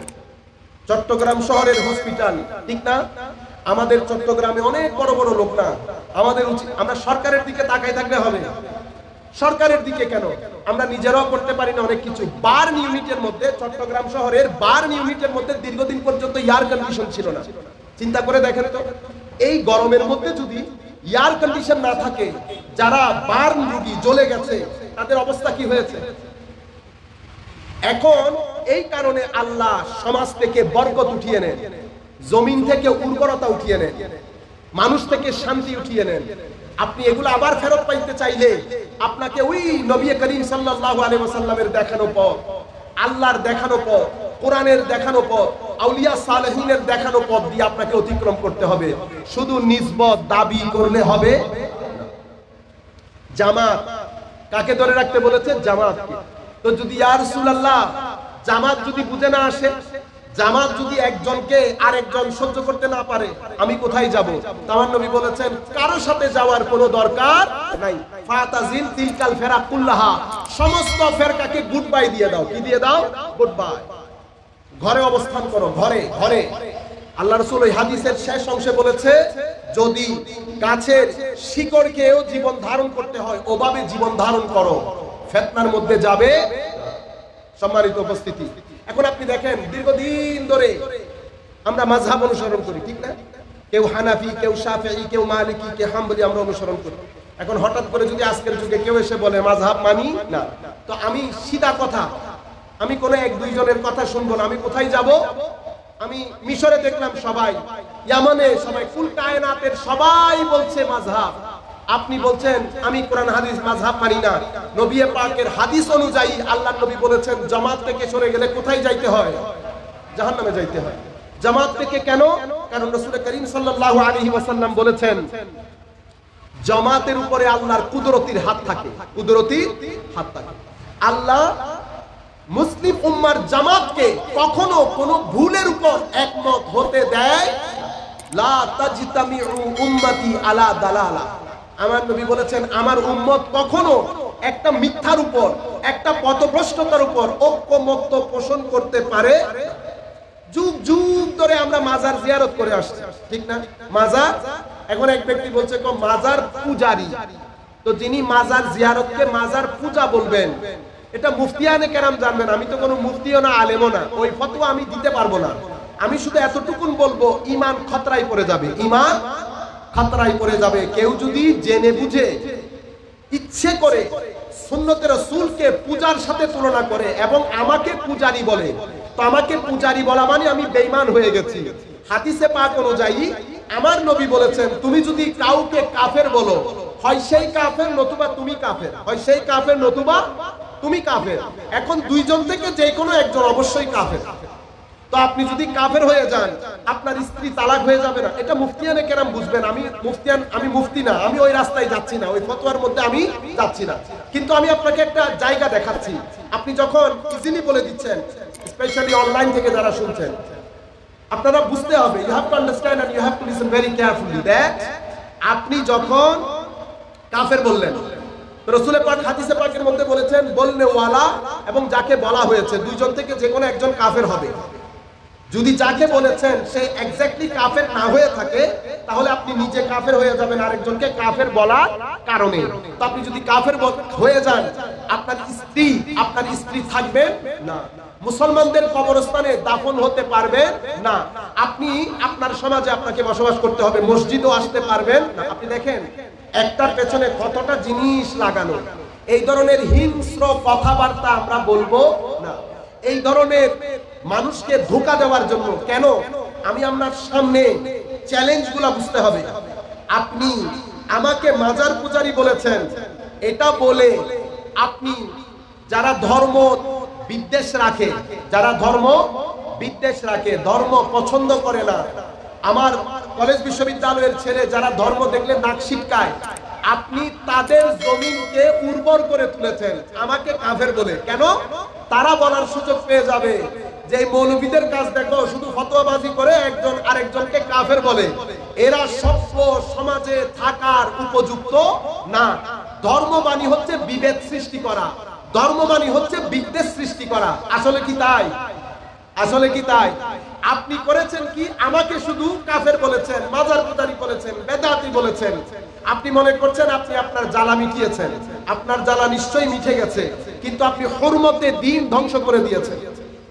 চট্টগ্রাম শহরের হসপিটাল, ঠিক না? আমাদের চট্টগ্রামে অনেক বড় বড় লোক না। আমাদের উচিত আমরা সরকারের দিকে তাকাই থাকলে হবে। সরকারের দিকে কেন? আমরা নিজেরাও করতে পারি না অনেক কিছু। বার্ন ইউনিটের মধ্যে, চট্টগ্রাম শহরের বার্ন ইউনিটের মধ্যে দীর্ঘদিন পর্যন্ত এয়ার কন্ডিশন ছিল না। চিন্তা করে দেখেন তো, এই গরমের মধ্যে যদি এয়ার কন্ডিশন না থাকে, যারা বার্ন রোগী জ্বলে গেছে তাদের অবস্থা কি হয়েছে? এখন এই কারণে আল্লাহ সমাজ থেকে বরকত উঠিয়ে নেন, জমিন থেকে উর্বরতা উঠিয়ে নেন, মানুষ থেকে শান্তি উঠিয়ে নেন। আপনি এগুলো আবার ফেরত পাইতে চাইলে আপনাকে ওই নবী করিম সাল্লাল্লাহু আলাইহি ওয়াসাল্লামের দেখানো পথ, আল্লাহর দেখানো পথ, কোরআনের দেখানো পথ, আউলিয়া সালেহিনের দেখানো পথ দিয়ে আপনাকে অতিক্রম করতে হবে। শুধু নিসবত দাবি করলে হবে। জামাত কাকে ধরে রাখতে বলেছে? জামাতকে। তো যদি ইয়া রাসূলুল্লাহ জামাত যদি বুঝে না আসে, জামাত যদি একজনকে আরেকজন সহ্য করতে না পারে, আমি কোথায় যাব? আমার নবী বলেছেন কারোর সাথে যাওয়ার কোনো দরকার নাই। ফাতাজিল তিলকাল ফিরাক কুল্লাহা, সমস্ত ফেরকাকে গুড বাই দিয়ে দাও। কি দিয়ে দাও? Good bye. ঘরে অবস্থান করো, ঘরে ঘরে। আল্লাহ রাসূল এই হাদিসের শেষ অংশে বলেছে, যদি গাছের শিকড়কেও জীবন ধারণ করতে হয় ওভাবে জীবন ধারণ করো, ফিতনার মধ্যে যাবে। সম্মানিত উপস্থিতি, এখন আপনি দেখেন দীর্ঘদিন ধরে আমরা মাযহাব অনুসরণ করি, ঠিক না? কেউ হানাফি, কেউ শাফিঈ, কেউ মালিকি, কেউ হাম্বলি, আমরা অনুসরণ করি। এখন হঠাৎ করে যদি আজকের যুগে কেউ এসে বলে মাযহাব মানি না, তো আমি সিধা কথা, আমি কোনো এক দুইজনের কথা শুনবো না। আমি কোথায় যাব? আমি মিশরে দেখলাম সবাই, ইয়ামানে সবাই, কুল কায়নাতের সবাই বলছে মাযহাব। আপনি বলছেন আমি কোরআন হাদিস মাযহাব মানি না। নবী পাকের হাদিস অনুযায়ী আল্লাহর নবী বলেছেন জামাত থেকে সরে গেলে কোথায় যাইতে হয়? জাহান্নামে যাইতে হয়। জামাত থেকে কেন? কারণ রাসূল করিম সাল্লাল্লাহু আলাইহি ওয়াসাল্লাম বলেছেন জামাতের উপরে আল্লাহর কুদরতির হাত থাকে, কুদরতির হাত থাকে। আল্লাহ মুসলিম উম্মার জামাতকে কখনো কোনো ভুলের উপর একমত হতে দেয়। লা তাজতামিউ উম্মতি আলা দালালা, আমার নবী বলেছেন আমার উম্মত কখনো একটা মিথ্যার উপর, একটা পথভ্রষ্টতার উপর ঐক্যমত্য পোষণ করতে পারে। যুগ যুগ ধরে আমরা মাজার জিয়ারত করে আসছি, ঠিক না? মাজার, এখন এক ব্যক্তি বলছে মাজার পূজারি, তো যিনি মাজার জিয়ারতকে মাজার পূজা বলবেন, এটা মুফতিয়ানে কেরাম জানবেন। আমি তো কোনো মুফতিও না, আলেমও না, ওই ফতোয়া আমি দিতে পারবো না। আমি শুধু এতটুকুন বলবো, ঈমান খতরায় পড়ে যাবে, ঈমান খতরায় পড়ে যাবে। কেউ যদি জেনে বুঝে ইচ্ছে করে সুন্নতে রাসূলকে পূজার সাথে তুলনা করে এবং আমাকে পূজারি বলে, তো আমাকে পূজারি বলা মানে আমি বেঈমান হয়ে গেছি। হাদিসে পাক অনুযায়ী আমার নবী বলেছেন তুমি যদি কাউকে কাফের বলো, হয় সেই কাফের নতুবা তুমি কাফের, হয় সেই কাফের নতুবা তুমি কাফের। এখন দুইজন থেকে যে কোনো একজন অবশ্যই কাফের। তো আপনি যদি কাফের হয়ে যান, আপনার স্ত্রী তালাক হয়ে যাবে না, এটা মুফতিয়ানে কেরাম বুঝবেন। আমি মুফতি না, আমি ওই রাস্তায় যাচ্ছি না, ওই ফতোয়ার মধ্যে আমি যাচ্ছি না। কিন্তু আমি আপনাকে একটা জায়গা দেখাচ্ছি, আপনি যখন ইজিলি বলে দিচ্ছেন, স্পেশালি অনলাইন থেকে যারা শুনছেন, আপনারা বুঝতে হবে, you have to understand and you have to listen very carefully that আপনি যখন কাফের বললেন, রাসূলের পাক হাদিসে পাকের মধ্যে বলেছেন বলনে ওয়ালা এবং যাকে বলা হয়েছে দুইজন থেকে যে কোনো একজন কাফের হবে। যদি যাকে বলেছেন সে এক্স্যাক্টলি কাফের না হয়ে থাকে, তাহলে আপনি নিজে কাফের হয়ে যাবেন আরেকজনকে কাফের বলার কারণে। তো আপনি যদি কাফের হয়ে যান, আপনার স্ত্রী থাকবে না। মুসলমানদের কবরস্থানে দাফন হতে পারবেন না। আপনি আপনার সমাজে আপনাকে বসবাস করতে হবে, মসজিদও আসতে পারবেন না। আপনি দেখেন একটার পেছনে কতটা জিনিস লাগানো। এই ধরনের হিংস্র কথাবার্তা আমরা বলবো না, এই ধরনের মানুষকে ধোঁকা দেওয়ার জন্য। কেন? আমি আপনার সামনে চ্যালেঞ্জগুলো বুঝতে হবে। আপনি আমাকে মাজার পূজারী বলেছেন, এটা বলে আপনি যারা ধর্ম বিদ্বেষ রাখে, যারা ধর্ম বিদ্বেষ রাখে, ধর্ম পছন্দ করে না, আমার কলেজ বিশ্ববিদ্যালয়ের ছেলে যারা ধর্ম দেখলে নাক ছিটকায়, আপনি তাদের জমিনকে উর্বর করে তুলেছেন আমাকে কাফের বলে। কেন? তারা বলার সুযোগ পেয়ে যাবে যে এই মৌলবীদের কাজ দেখো, শুধু ফতোয়াবাজি করে একজন আরেকজনকে কাফের বলে, এরা সভ্য সমাজে থাকার উপযুক্ত না। ধর্ম মানে হচ্ছে বিভেদ সৃষ্টি করা, ধর্ম মানে হচ্ছে বিদ্বেষ সৃষ্টি করা। আসলে কি তাই? আসলে কি তাই? আপনি করেছেন কি? আমাকে শুধু কাফের বলেছেন, মাজার পূজারী বলেছেন, বেদাতি বলেছেন। আপনি মনে করছেন আপনি আপনার জ্বালা মিটিয়েছেন। আপনার জ্বালা নিশ্চয়ই মিটে গেছে, কিন্তু আপনি হুরমতে দ্বীন ধ্বংস করে দিয়েছেন।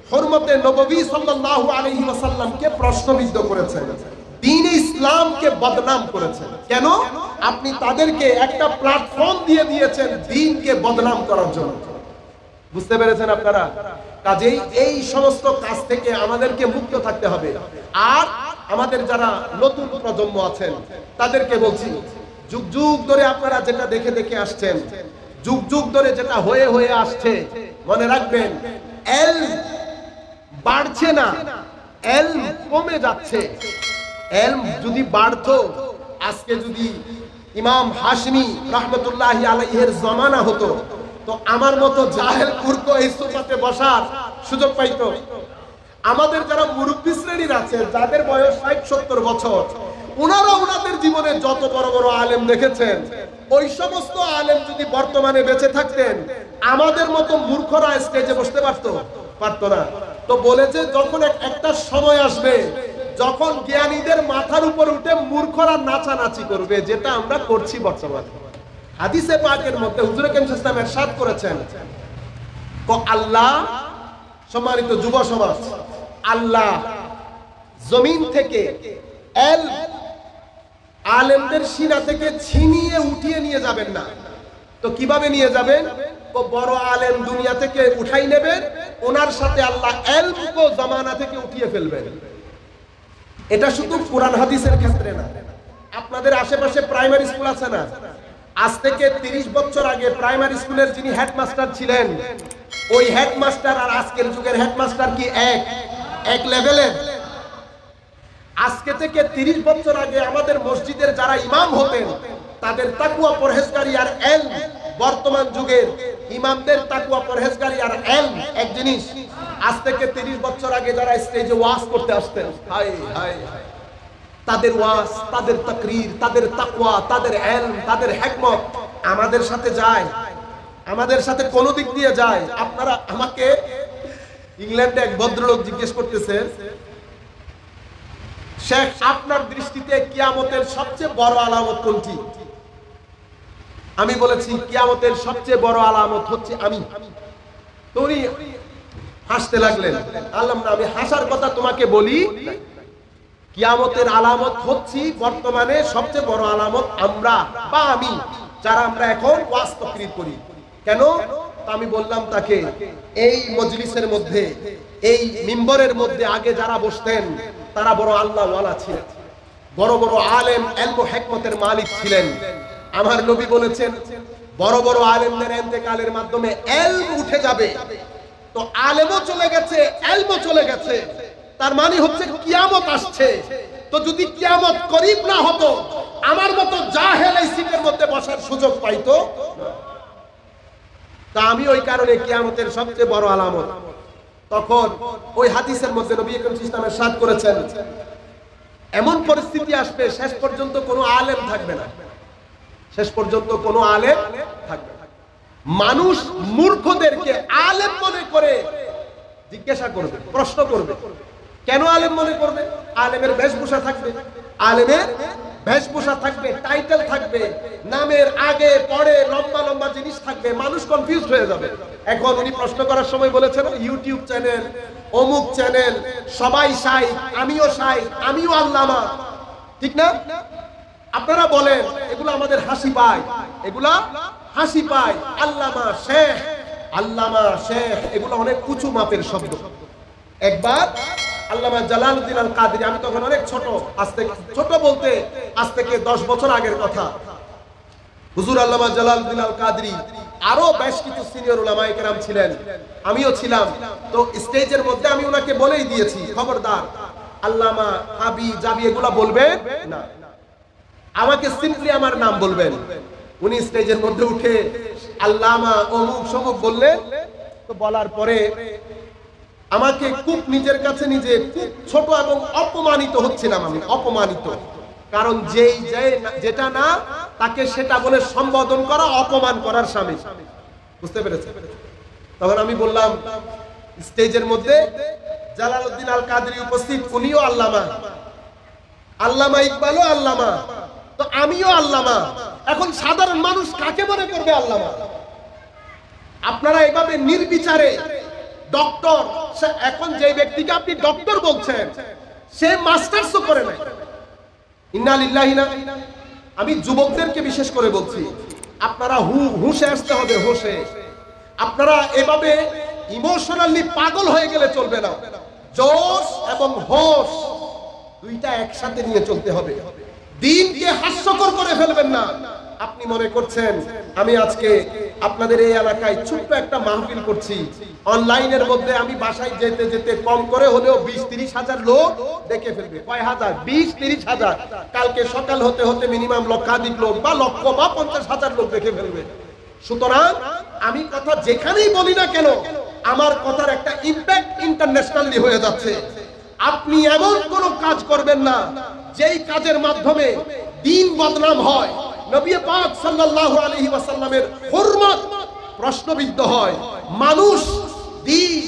হুরমতে নববী সাল্লাল্লাহু আলাইহি ওয়াসাল্লামকে প্রশ্নবিদ্ধ করেছেন, দ্বীনে ইসলামকে বদনাম করেছেন। কেন? আপনি তাদেরকে একটা প্ল্যাটফর্ম দিয়ে দিয়েছেন দ্বীনকে বদনাম করার জন্য। বুঝতে পেরেছেন আপনারা? কাজেই এই সমস্ত কাজ থেকে আমাদেরকে মুক্ত থাকতে হবে। আর আমাদের যারা নতুন প্রজন্ম আছেন তাদেরকে বলছি, যুগ যুগ ধরে আপনারা যেটা দেখে দেখে আসছেন, যুগ যুগ ধরে যেটা হয়ে হয়ে আসছে, মনে রাখবেন এল বাড়ছে না, এল কমে যাচ্ছে। এল যদি বাড়তো, আজকে যদি ইমাম হাশমি রহমতুল্লাহি আলাইহির জামানা হতো, তো আমার মতো জাহেল কুরকো এই সোফাতে বসার সুযোগ পাইতো। আমাদের যারা মুরব্বী শ্রেণীর আছে, যাদের বয়স 60-70 বছর, ওনারা ওনাদের জীবনে যত বড় বড় আলেম দেখেছেন, ওই সমস্ত আলেম যদি বর্তমানে বেঁচে থাকতেন, আমাদের মতো মূর্খরা স্টেজে বসতে পারতো না। তো বলেছে যখন একটা সময় আসবে যখন জ্ঞানীদের মাথার উপর উঠে মূর্খরা নাচানাচি করবে, যেটা আমরা করছি বর্তমানে। হাদিসে পাকের মধ্যে হুজুর আকরাম সাল্লাল্লাহু আলাইহি ওয়াসাল্লাম ইরশাদ করেছেন, তো আল্লাহ, সম্মানিত যুব সমাজ, আল্লাহ জমিন থেকে আলেমদের সিনা থেকে ছিনিয়ে উঠিয়ে নিয়ে যাবেন না। তো কিভাবে নিয়ে যাবেন? তো বড় আলেম দুনিয়া থেকে উঠাই নেবেন, ওনার সাথে আল্লাহ এলমকে জামানা থেকে উঠিয়ে ফেলবেন। এটা শুধু কোরআন হাদিসের ক্ষেত্রে না, আপনাদের আশেপাশে প্রাইমারি স্কুল আছে না? আজ থেকে 30 বছর আগে প্রাইমারি স্কুলের যিনি হেডমাস্টার ছিলেন, ওই হেডমাস্টার আর আজকের যুগের হেডমাস্টার কি এক লেভেলের? আজকে থেকে 30 বছর আগে আমাদের মসজিদের যারা ইমাম হতেন, তাদের তাকওয়া পরহেজগারি আর ইলম, বর্তমান যুগের ইমামদের তাকওয়া পরহেজগারি আর ইলম এক জিনিস। আজ থেকে 30 বছর আগে যারা স্টেজে ওয়াজ করতে আসতেন, হায় হায়, তাদের ওয়াজ, তাদের তাকরীর, তাদের তাকওয়া, তাদের ইলম, তাদের হিকমত আমাদের সাথে যায়, আমাদের সাথে কোন দিক দিয়ে যায়? আপনারা আমাকে ইংল্যান্ডে এক ভদ্রলোক জিজ্ঞেস করতেছেন, শেখ আপনার দৃষ্টিতে কিয়ামতের সবচেয়ে বড় আলামত কোনটি? আমি বলেছি কিয়ামতের সবচেয়ে বড় আলামত হচ্ছে আমি। তো উনি হাসতে লাগলেন। আল্লাহ না, আমি হাসার কথা তোমাকে বলি, কিয়ামতের আলামত হচ্ছে বর্তমানে সবচেয়ে বড় আলামত আমরা বা আমি, যারা আমরা এখন ওয়াজ তাকরীর করি। কেন? আমি বললাম তাকে, এই মজলিসের মধ্যে, এই মিম্বরের মধ্যে আগে যারা বসতেন তারা বড় আল্লাহ ওয়ালা ছিলেন, বড় বড় আলেম, ইলম ও হিকমতের মালিক ছিলেন। আমার নবী বলেছেন, বড় বড় আলেমদের ইন্তেকালের মাধ্যমে ইলম উঠে যাবে। তো আলেমও চলে গেছে, ইলমও চলে গেছে, তার মানে হচ্ছে কিয়ামত আসছে। তো যদি কিয়ামত করিব না হতো, আমার মতো জাহেল এই সিটের মধ্যে বসার সুযোগ পাইতো। তা আমি ওই কারণে কিয়ামতের সবচেয়ে বড় আলামত। তখন ওই হাদিসের মধ্যে নবী আকরাম সাল্লাল্লাহু আলাইহি ওয়াসাল্লাম ইরশাদ করেছেন, এমন পরিস্থিতি আসবে শেষ পর্যন্ত কোনো আলেম থাকবে না, শেষ পর্যন্ত কোনো আলেম থাকবে না। মানুষ মূর্খদেরকে আলেম মনে করে জিজ্ঞাসা করবে, প্রশ্ন করবে। কেন আলেম মনে করবে? আলেমের বেশভূষা থাকবে, আলেমের বেশভূষা থাকবে, টাইটেল থাকবে, নামের আগে পরে লম্বা লম্বা জিনিস থাকবে, মানুষ কনফিউজ হয়ে যাবে। এখন উনি প্রশ্ন করার সময় বলেছেন ইউটিউব চ্যানেল, অমুক চ্যানেল, সবাই শাইখ, আমিও শাইখ, আমিও আল্লামা, ঠিক না? আপনারা বলেন এগুলো আমাদের হাসি পায়, এগুলা হাসি পায়। আল্লামা, শেখ, আল্লামা, শেখ এগুলো অনেক উঁচু মাপের শব্দ। একবার আল্লামা জালালউদ্দিন আল কাদরি, আমি তখন অনেক ছোট, আজ থেকে ছোট বলতে আজ থেকে 10 বছর আগের কথা, হুজুর আল্লামা জালালউদ্দিন আল কাদরি আরো বেশ কিছু সিনিয়র উলামায়ে কেরাম ছিলেন, আমিও ছিলাম। তো স্টেজের মধ্যে আমি ওনাকে বলেই দিয়েছি, খবরদার আল্লামা, আবি, জাবি এগুলা বলবেন না, আমাকে সিম্পলি আমার নাম বলবেন। উনি স্টেজের মধ্যে উঠে আল্লামা অমুক সমুক বললেন। তো বলার পরে আমাকে খুব নিজের কাছে নিজে খুব ছোট এবং অপমানিত হচ্ছিলাম আমি, অপমানিত। কারণ যেটা না তাকে সেটা বলে সম্বোধন করা অপমান করার শামিল, বুঝতে পেরেছেন? তখন আমি বললাম স্টেজের মধ্যে জালালউদ্দিন আল কাদরি উপস্থিত, উনিও আল্লামা, আল্লামা ইকবালও আল্লামা, তো আমিও আল্লামা। এখন সাধারণ মানুষ কাকে মনে করবে আল্লামা? আপনারা এভাবে নির্বিচারে ডক্টর, এখন যে ব্যক্তিকে আপনি ডক্টর বলছেন সে মাস্টার্সও করে নাই। ইন্না লিল্লাহি না। আমি যুবকদেরকে বিশেষ করে বলছি, আপনারা হুঁশে আসতে হবে, হুঁশে। আপনারা এভাবে ইমোশনালি পাগল হয়ে গেলে চলবে না। জোশ এবং হোশ দুইটা একসাথে নিয়ে চলতে হবে। দিনকে হাস্যকর করে ফেলবেন না। আপনি মনে করছেন আমি আজকে আপনাদের এই এলাকায় ছোট্ট একটা মাহফিল করছি, অনলাইনের মধ্যে আমি বাসায় যেতে যেতে কম করে হলেও 20-30 হাজার লোক দেখে ফেলবে। কয় হাজার? 20-30 হাজার। কালকে সকাল হতে হতে মিনিমাম লক্ষাধিক লোক বা লক্ষ বা 50,000 লোক দেখে ফেলবে। সুতরাং আমি কথা যেখানেই বলি না কেন, আমার কথার একটা ইম্প্যাক্ট ইন্টারন্যাশনালি হয়ে যাচ্ছে। আপনি এমন কোন কাজ করবেন না যেই কাজের মাধ্যমে দিন বদনাম হয়, নবী পাক সাল্লাল্লাহু আলাইহি ওয়াসাল্লামের হুরমত প্রশ্নবিদ্ধ হয়, মানুষ দিন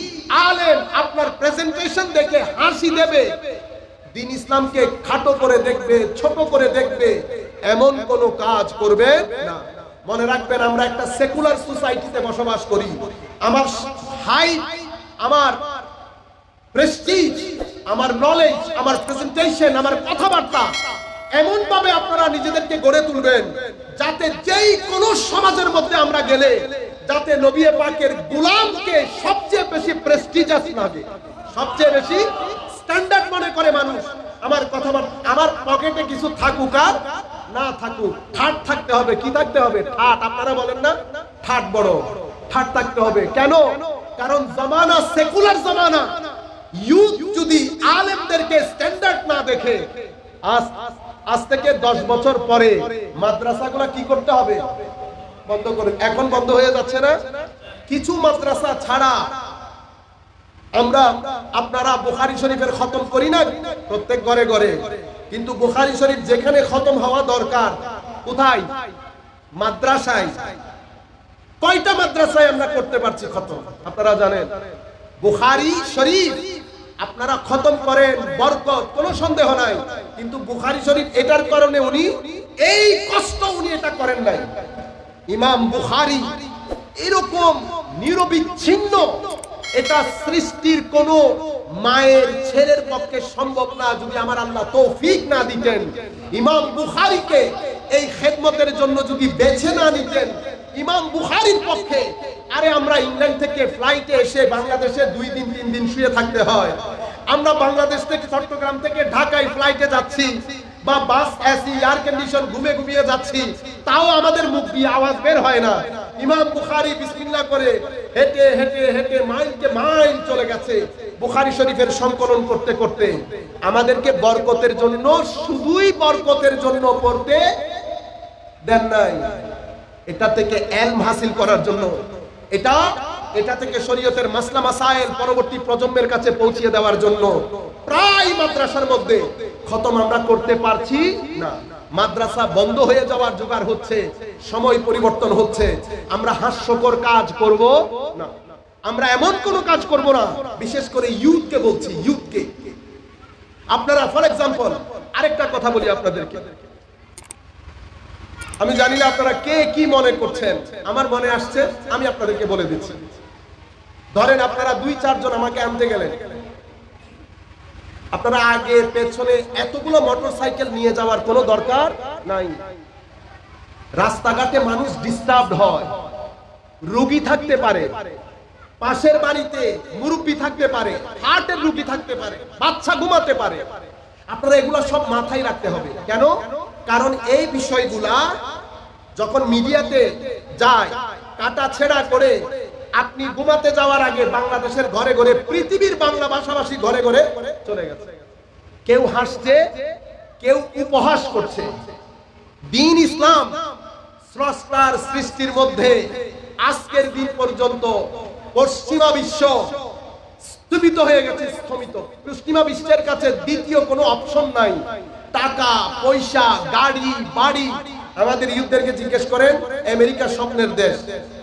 আলেম আপনার প্রেজেন্টেশন দেখে হাসি দেবে, দিন ইসলামকে খাটো করে দেখবে, ছোট করে দেখবে, এমন কোন কাজ করবে না। মনে রাখবেন আমরা একটা সেকুলার সোসাইটিতে বসবাস করি। আমার হাইট, আমার প্রেস্টিজ, আমার নলেজ, আমার প্রেজেন্টেশন, আমার কথাবার্তা এমন ভাবে আপনারা নিজেদেরকে গড়ে তুলবেন যাতে যেই কোন সমাজের মধ্যে আমরা গেলে যাতে নবী পাকের গোলামকে সবচেয়ে বেশি প্রেস্টিজিয়াস লাগে, সবচেয়ে বেশি স্ট্যান্ডার্ড মনে করে মানুষ। আমার কথাবার্তা, আমার পকেটে কিছু থাকুক আর না থাকুক, ঠাট থাকতে হবে। কি থাকতে হবে? ঠাট। আপনারা বলেন না ঠাট বড়, ঠাট থাকতে হবে। কেন? কারণ জামানা সেকুলার জামানা। ইউথ যদি আলেমদেরকে স্ট্যান্ডার্ড না দেখে, আজ থেকে 10 বছর পরে মাদ্রাসাগুলো কি করতে হবে? বন্ধ করে। এখন বন্ধ হয়ে যাচ্ছে না? কিছু মাদ্রাসা ছাড়া আমরা, আপনারা বুখারী শরীফের খতম করি না প্রত্যেক ঘরে ঘরে, কিন্তু বুখারী শরীফ যেখানে খতম হওয়া দরকার কোথায়? মাদ্রাসায়। কয়টা মাদ্রাসায় আমরা করতে পারছি খতম? আপনারা জানেন বুখারী শরীফ আপনারা খতম করেন, বরকত, কোনো সন্দেহ নাই, কিন্তু বুখারী শরীফ এটার কারণে উনি এই কষ্ট উনি এটা করেন নাই। ইমাম বুখারী এরকম নিরবিচ্ছিন্ন, এটা সৃষ্টির কোন মায়ের ছেলের পক্ষে সম্ভব না যদি আমার আল্লাহ তৌফিক না দিতেন। ইমাম বুখারীকে এই খেদমতের জন্য যদি বেছে না নিতেন ইমাম বুখারীর পক্ষে, আরে আমরা ইংল্যান্ড থেকে ফ্লাইটে এসে বাংলাদেশে 2 দিন 3 দিন শুয়ে থাকতে হয়। আমরা বাংলাদেশ থেকে চট্টগ্রাম থেকে ঢাকায় ফ্লাইটে যাচ্ছি বা বাস এসি এয়ার কন্ডিশন ঘুমিয়ে ঘুমিয়ে যাচ্ছি, তাও আমাদের মুখ দিয়ে আওয়াজ বের হয় না। ইমাম বুখারী বিসমিল্লাহ করে হেঁটে হেঁটে হেঁটে মাইলকে মাইল চলে গেছে বুখারী শরীফের সংকলন করতে করতে। আমাদেরকে বরকতের জন্য, শুধুই বরকতের জন্য পড়তে দেন নাই, এটা থেকে ইলম হাসিল করার জন্য, এটা থেকে শরীয়তের মাসলা মাসাইল পরবর্তী প্রজন্মের কাছে পৌঁছে দেওয়ার জন্য। প্রায় মাদ্রাসার মধ্যে খতম আমরা করতে পারছি না। মাদ্রাসা বন্ধ হয়ে যাওয়ার জোগাড় হচ্ছে, সময় পরিবর্তন হচ্ছে। আমরা হাস্যকর কাজ করব না, আমরা এমন কোন কাজ করব না। বিশেষ করে ইউথকে বলছি, ইউথকে আপনারা, ফর এক্সাম্পল আরেকটা কথা বলি আপনাদেরকে, আমি জানি না আপনারা কে কি মনে করছেন, আমার মনে আসছে আমি আপনাদেরকে বলে দিচ্ছি। ধরেন আপনারা 2-4 জন আমাকে আনতে গেলেন, আপনারা আগে পেছনে এতগুলো মোটরসাইকেল নিয়ে যাওয়ার কোনো দরকার নাই। রাস্তাঘাটে মানুষ ডিস্টার্বড হয়, রোগী থাকতে পারে, পাশের বাড়িতে মুরব্বী থাকতে পারে, হার্টের রোগী থাকতে পারে, বাচ্চা ঘুমাতে পারে। আপনারা এগুলো সব মাথায় রাখতে হবে। কেন? কারণ এই বিষয়গুলা যখন মিডিয়াতে যায়, কাটা ছেঁড়া করে আপনি ঘুমাতে যাওয়ার আগে বাংলাদেশের ঘরে ঘরে, পৃথিবীর বাংলা ভাষাভাষী ঘরে ঘরে চলে গেছে। কেউ হাসছে, কেউ উপহাস করছে। দ্বীন ইসলাম স্রষ্টার সৃষ্টির মধ্যে আজকের দিন পর্যন্ত পশ্চিমা বিশ্ব স্থবিত হয়ে গেছে, স্থমিত। পশ্চিমা বিশ্বের কাছে দ্বিতীয় কোনো অপশন নাই। টাকা পয়সা, গাড়ি বাড়ি। আমাদের ইউথদেরকে জিজ্ঞেস করেন, আমেরিকা স্বপ্নের দেশ,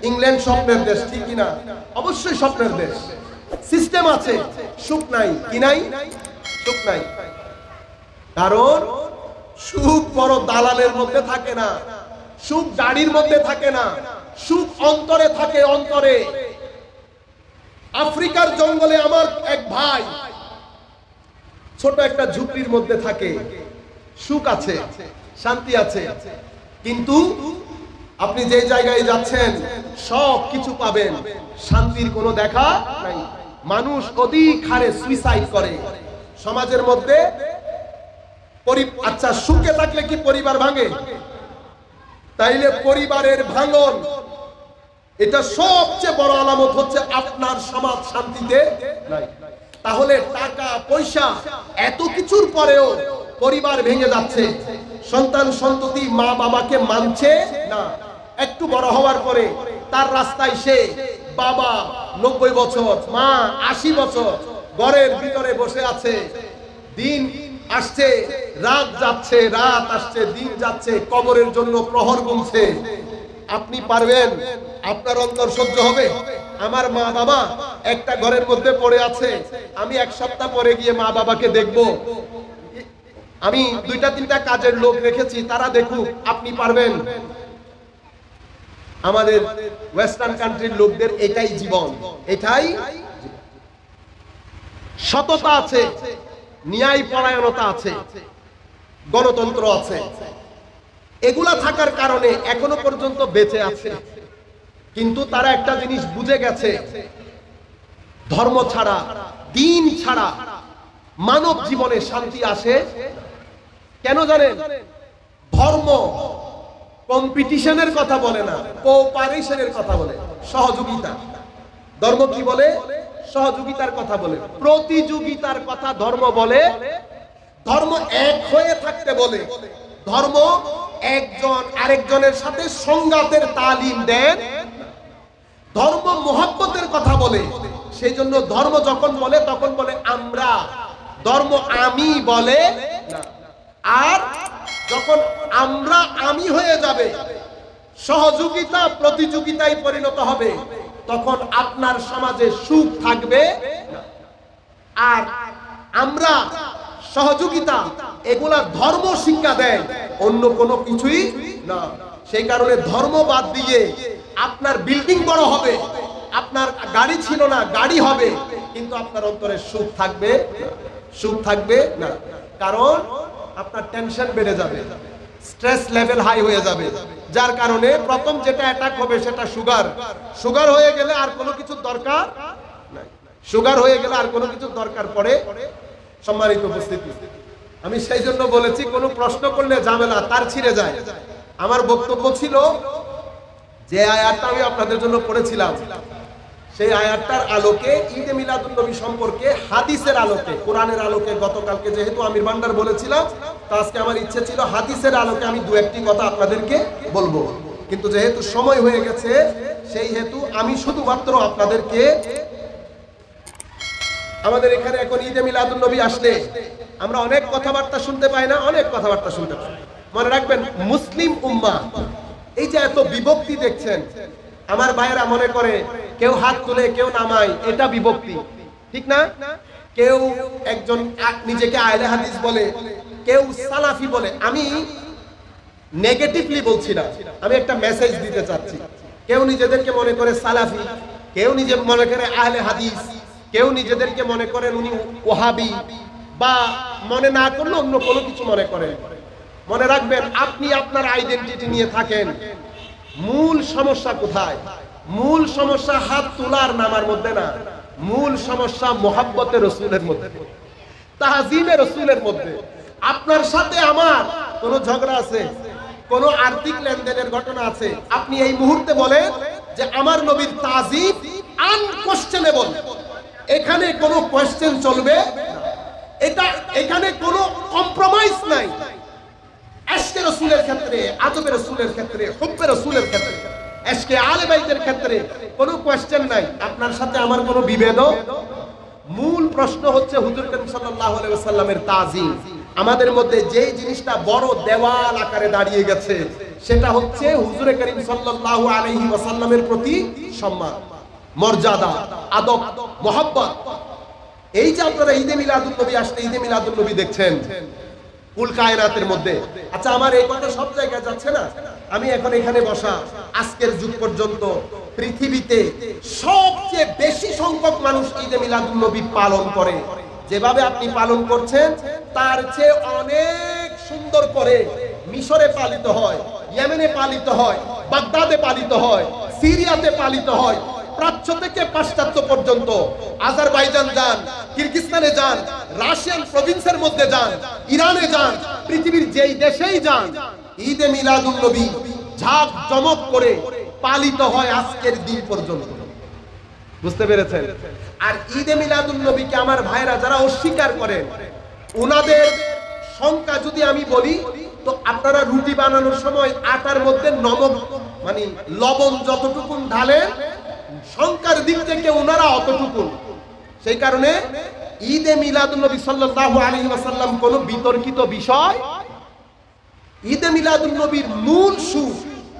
ইংল্যান্ড স্বপ্নের দেশ, ঠিক কিনা? অবশ্যই স্বপ্নের দেশ। সিস্টেম আছে, সুখ নাই। কি নাই? সুখ নাই। কারণ সুখ বড় দালালের মধ্যে থাকে না, সুখ গাড়ির মধ্যে থাকে না, সুখ অন্তরে থাকে, অন্তরে। আফ্রিকার জঙ্গলে আমার এক ভাই ছোট একটা ঝুপড়ির মধ্যে থাকে, সুখ আছে, শান্তি আছে। কিন্তু আপনি যে জায়গায় যাচ্ছেন সব কিছু পাবেন, শান্তির কোনো দেখা নাই। মানুষ অধিক হারে সুইসাইড করে সমাজের মধ্যে। আচ্ছা, সুখে থাকলে কি পরিবার ভাঙে? তাইলে পরিবারের ভাঙন, এটা সবচেয়ে বড় আলামত হচ্ছে আপনার সমাজ শান্তিতে নাই। তাহলে টাকা পয়সা এত কিছুর পরেও পরিবার ভেঙে যাচ্ছে, সন্তান সন্ততি মা বাবাকে মানছে না। একটু বড় হওয়ার পরে তার রাস্তায় সে বাবা 90 বছর, মা 80 বছর ঘরের ভিতরে বসে আছে। দিন আসছে, রাত যাচ্ছে, রাত আসছে, দিন যাচ্ছে, কবরের জন্য প্রহর গুনছে। আপনি পারবেন? আপনার অন্তর সহ্য হবে? আমার মা বাবা একটা ঘরের মধ্যে পড়ে আছে, আমি 1 সপ্তাহ পরে গিয়ে মা বাবাকে দেখব। আমি 2-3টা কাজের লোক রেখেছি, তারা দেখুক। আপনি পারবেন? আমাদের ওয়েস্টার্ন কান্ট্রির লোকদের এটাই জীবন, এটাই সততা আছে, ন্যায় পরায়ণতা আছে, গণতন্ত্র আছে। এগুলা থাকার কারণে এখনো পর্যন্ত বেঁচে আছে। কিন্তু তারা একটা জিনিস বুঝে গেছে, ধর্ম ছাড়া, দিন ছাড়া মানব জীবনে শান্তি আসে। কেন জানেন? ধর্ম কম্পিটিশনের কথা বলে না, কোঅপারেশনের কথা বলে, সহযোগিতা। ধর্ম কি বলে? সহযোগিতার কথা বলে, প্রতিযোগিতার কথা ধর্ম বলে। ধর্ম এক হয়ে থাকতে বলে। ধর্ম একজন আরেকজনের সাথে সংঘাতের তালিম দেন। ধর্ম মোহাব্বতের কথা বলে। সেই জন্য ধর্ম যখন বলে তখন বলে আমরা, ধর্ম আমি বলে না। আর যখন আমরা আমি হয়ে যাবে, সহযোগিতা প্রতিযোগিতায় পরিণত হবে, তখন আপনার সমাজে সুখ থাকবে না। আর আমরা সহযোগিতা, এগুলা ধর্ম শিক্ষা দেয়, অন্য কোনো কিছুই না। সেই কারণে ধর্ম বাদ দিয়ে আপনার বিল্ডিং বড় হবে, আপনার গাড়ি ছিল না গাড়ি হবে, কিন্তু আপনার অন্তরে সুখ থাকবে, সুখ থাকবে না। কারণ আপনার টেনশন বেড়ে যাবে, স্ট্রেস লেভেল হাই হয়ে যাবে। যার কারণে প্রথম যেটা অ্যাটাক হবে সেটা সুগার। সুগার হয়ে গেলে আর কোনো কিছুর দরকার নাই। সুগার হয়ে গেলে আর কোনো কিছুর দরকার পড়ে। সম্মানিত উপস্থিতি, আমি সেই জন্য বলেছি কোনো প্রশ্ন করলে ঝামেলা তার ছিঁড়ে যায়। আমার বক্তব্য ছিল যে আয়াতটা আমি আপনাদের জন্য পড়েছিলাম, সেই আয়াতটার আলোকে ঈদে মিলাদুন নবী সম্পর্কে হাদিসের আলোকে, কোরআনের আলোকে, গতকালকে যেহেতু আমির ভান্ডার বলেছিলাম, তো আজকে আমার ইচ্ছে ছিল হাদিসের আলোকে আমি 2-1টি কথা আপনাদেরকে বলবো। কিন্তু যেহেতু সময় হয়ে গেছে, সেই হেতু আমি শুধুমাত্র আপনাদেরকে, আমাদের এখানে এখন ঈদে মিলাদুন নবী আসলে আমরা অনেক কথাবার্তা শুনতে পাই না? অনেক কথাবার্তা শুনতে পাই। মনে রাখবেন, মুসলিম উম্মাহ এই যে এত বিভক্তি দেখছেন, আমার ভাইয়েরা মনে করে কেউ হাত তুলে কেউ নামায়, এটা বিভক্তি, ঠিক না? কেউ একজন নিজেকে আহলে হাদিস বলে, কেউ সালাফি বলে। আমি নেগেটিভলি বলছি না, আমি একটা মেসেজ দিতে চাচ্ছি। কেউ নিজেদেরকে মনে করে সালাফি, কেউ নিজে মনে করে আহলে হাদিস, কেউ নিজেদেরকে মনে করেন উনি ওয়াহাবি, বা মনে না করলে অন্য কোনো কিছু মনে করেন। মনে রাখবেন, আপনি আপনার আইডেন্টিটি নিয়ে থাকেন। মূল সমস্যা কোথায়? মূল সমস্যা হাত তোলার নামার মধ্যে না, মূল সমস্যা মুহাব্বতে রাসূলের মধ্যে, তাজিমে রাসূলের মধ্যে। আপনার সাথে আমার কোনো ঝগড়া আছে, কোনো আর্থিক লেনদেনের ঘটনা আছে, আপনি এই মুহূর্তে বলেন যে আমার নবীর তাজিম আনকোয়েশ্চেনেবল, এখানে কোনো কোয়েশ্চেন চলবে এটা, এখানে কোনো কম্প্রোমাইজ নাই। আশকে রাসূলের ক্ষেত্রে, আদবে রাসূলের ক্ষেত্রে, হুব্বে রাসূলের ক্ষেত্রে, আশকে আলে বাইতের ক্ষেত্রে কোনো কোয়েশ্চেন নাই। আপনার সাথে আমার কোনো বিভেদ। মূল প্রশ্ন হচ্ছে হুজুর করিম সাল্লাল্লাহু আলাইহি ওয়াসাল্লামের তাজিম। আমাদের মধ্যে যেই জিনিসটা বড় দেওয়াল আকারে দাঁড়িয়ে গেছে সেটা হচ্ছে হুজুর করিম সাল্লাল্লাহু আলাইহি ওয়াসাল্লামের প্রতি সম্মান, মর্যাদা, আদব, মহব্বত। এই যে আপনারা ঈদে মিলাদুন নবী আসলে ঈদে মিলাদুন নবী দেখছেন কুল কায়নাতের মধ্যে। আচ্ছা, আমার এই কথা সব জায়গায় যাচ্ছে না। আমি এখন এখানে বসা, আজকের যুগ পর্যন্ত পৃথিবীতে সবচেয়ে বেশি সংখ্যক মানুষ ঈদে মিলাদুন নবী পালন করে। যেভাবে আপনি পালন করছেন তার চেয়ে অনেক সুন্দর করে মিশরে পালিত হয়, ইয়েমেনে পালিত হয়, বাগদাদে পালিত হয়, সিরিয়াতে পালিত হয়, প্রাচ্য থেকে পাশ্চাত্য পর্যন্ত। আজারবাইজান যান, কিরগিজস্তানে যান, রাশিয়ান প্রভিন্সের মধ্যে যান, ইরানে যান, পৃথিবীর যেই দেশেই যান, ঈদে মিলাদুন নবী ঝাঁক জমক করে পালিত হয় আজকের দিন পর্যন্ত। বুঝতে পেরেছেন? আর ঈদে মিলাদুন নবীকে আমার ভাইরা যারা অস্বীকার করেন, ওনাদের সংখ্যা যদি আমি বলি তো আপনারা রুটি বানানোর সময় আটার মধ্যে নমক মানে লবণ যতটুকু ঢালেন, সংখ্যার দিক থেকে ওনারা অতটুকু। সেই কারণে ঈদে মিলাদুন নবী সাল্লাল্লাহু আলাইহি ওয়াসাল্লাম কোনো বিতর্কিত বিষয়। ঈদে মিলাদুন নবীর মূল সুর,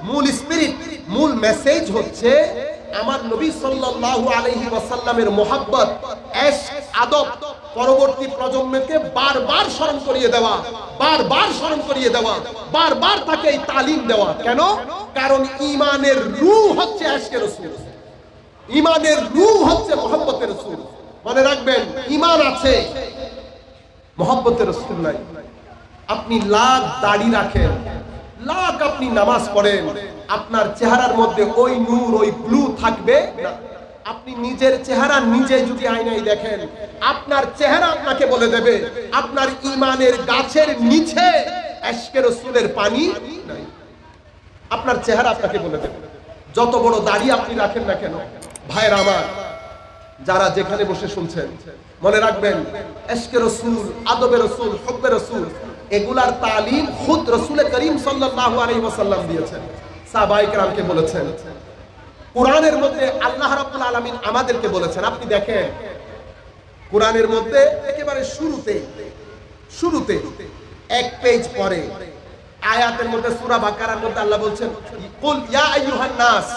মূল স্পিরিট, মূল মেসেজ হচ্ছে আমার নবী সাল্লাল্লাহু আলাইহি ওয়াসাল্লামের মোহাব্বত, ইশক, আদব পরবর্তী প্রজন্মকে বারবার স্মরণ করিয়ে দেওয়া, বারবার স্মরণ করিয়ে দেওয়া, বারবার তাকে এই তালিম দেওয়া। কেন? কারণ ঈমানের রূহ হচ্ছে ইশকে রাসূল, ঈমানের রূহ হচ্ছে মোহাব্বতের রাসূল। মনে রাখবেন, ঈমান আছে, মোহাব্বতের রাসূল নাই। আপনি লাখ দাড়ি রাখেন, লাখ আপনি নামাজ পড়েন, আপনার চেহারার মধ্যে ওই নূর, ওই গ্লু থাকবে না। আপনি নিজের চেহারা নিজে যদি আয়নায় দেখেন, আপনার চেহারা আপনাকে বলে দেবে আপনার ঈমানের গাছের নিচে ইশকে রাসূলের পানি নাই। আপনার চেহারা আপনাকে বলে দেবে। যত বড় দাড়ি আপনি রাখেন না কেন, ভাইরা আমার যারা যেখানে বসে শুনছেন, মনে রাখবেন ইশকে রাসূল, আদবে রাসূল, হুব্বে রাসূল, এগুলার তালিম খুদ রাসূল করিম সাল্লাল্লাহু আলাইহি ওয়াসাল্লাম দিয়েছেন, সাহাবায়ে কেরামকে বলেছেন। কোরআনের মধ্যে আল্লাহ রাব্বুল আলামিন আমাদেরকে বলেছেন। আপনি দেখেন কোরআনের মধ্যে একেবারে শুরুতে এক পেজ পরে আয়াতের মধ্যে সূরা বাকারার মধ্যে আল্লাহ বলছেন, কুল ইয়া আইয়ুহান নাস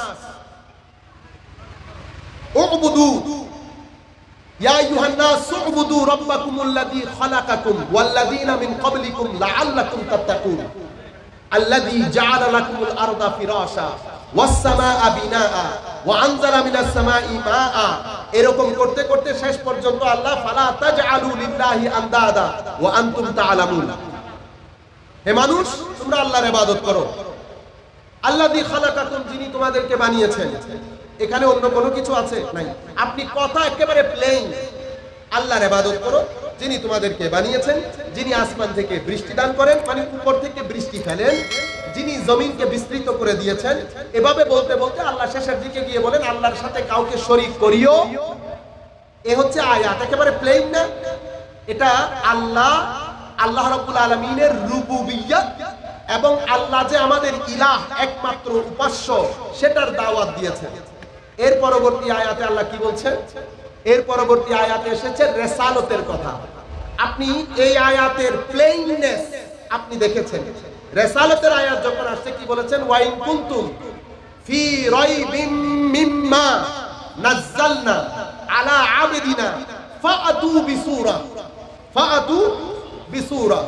উবুদু, ইয়া আইয়ুহান নাস উবুদু রাব্বাকুমুল্লাযী খালাকাকুম ওয়াল্লাযীনা মিন ক্বাবলিকুম লাআল্লাকুম তাত্তাকুন আল্লাযী জাআলা লাকুমুল আরদা ফিরাশা ওয়াস সামাআ বিনাআ ওয়া আনজালা মিনাস সামাই মাআ। এরকম করতে করতে শেষ পর্যন্ত আল্লাহ ফালা তাজআলু লিল্লাহি আনদাদা ওয়া আনতুম তা'লামুন। হে মানুষ, তোমরা আল্লাহর ইবাদত করো, আল্লাযী খালাকাকুম, যিনি তোমাদেরকে বানিয়েছেন। এখানে অন্য কোনো কিছু আছে নাই। আপনি কথা একেবারে প্লেন, আল্লাহর ইবাদত করো যিনি তোমাদেরকে বানিয়েছেন, যিনি আসমান থেকে বৃষ্টি দান করেন, মানে উপর থেকে বৃষ্টি ফেলেন, যিনি জমিনকে বিস্তৃত করে দিয়েছেন। এভাবে বলতে বলতে আল্লাহ শেষের দিকে গিয়ে বলেন আল্লাহর সাথে কাউকে শরীক করিও। এ হচ্ছে আয়াত, একেবারে প্লেন না। এটা আল্লাহ রাব্বুল আলামিনের রুবুবিয়্যাত এবং আল্লাহ যে আমাদের ইলাহ, একমাত্র উপাস্য, সেটার দাওয়াত দিয়েছেন। এর পরবর্তী আয়াতে আল্লাহ কি বলছেন? এর পরবর্তী আয়াতে এসেছে রিসালাতের কথা। আপনি এই আয়াতের প্লেইননেস আপনি দেখেছেন। রিসালাতের আয়াত যখন আসছে কি বলেছেন? ওয়া ইন কুনতুম ফি রাইবিম মিম্মা নাযালনা আলা আবদিনা ফাআতু বিসূরা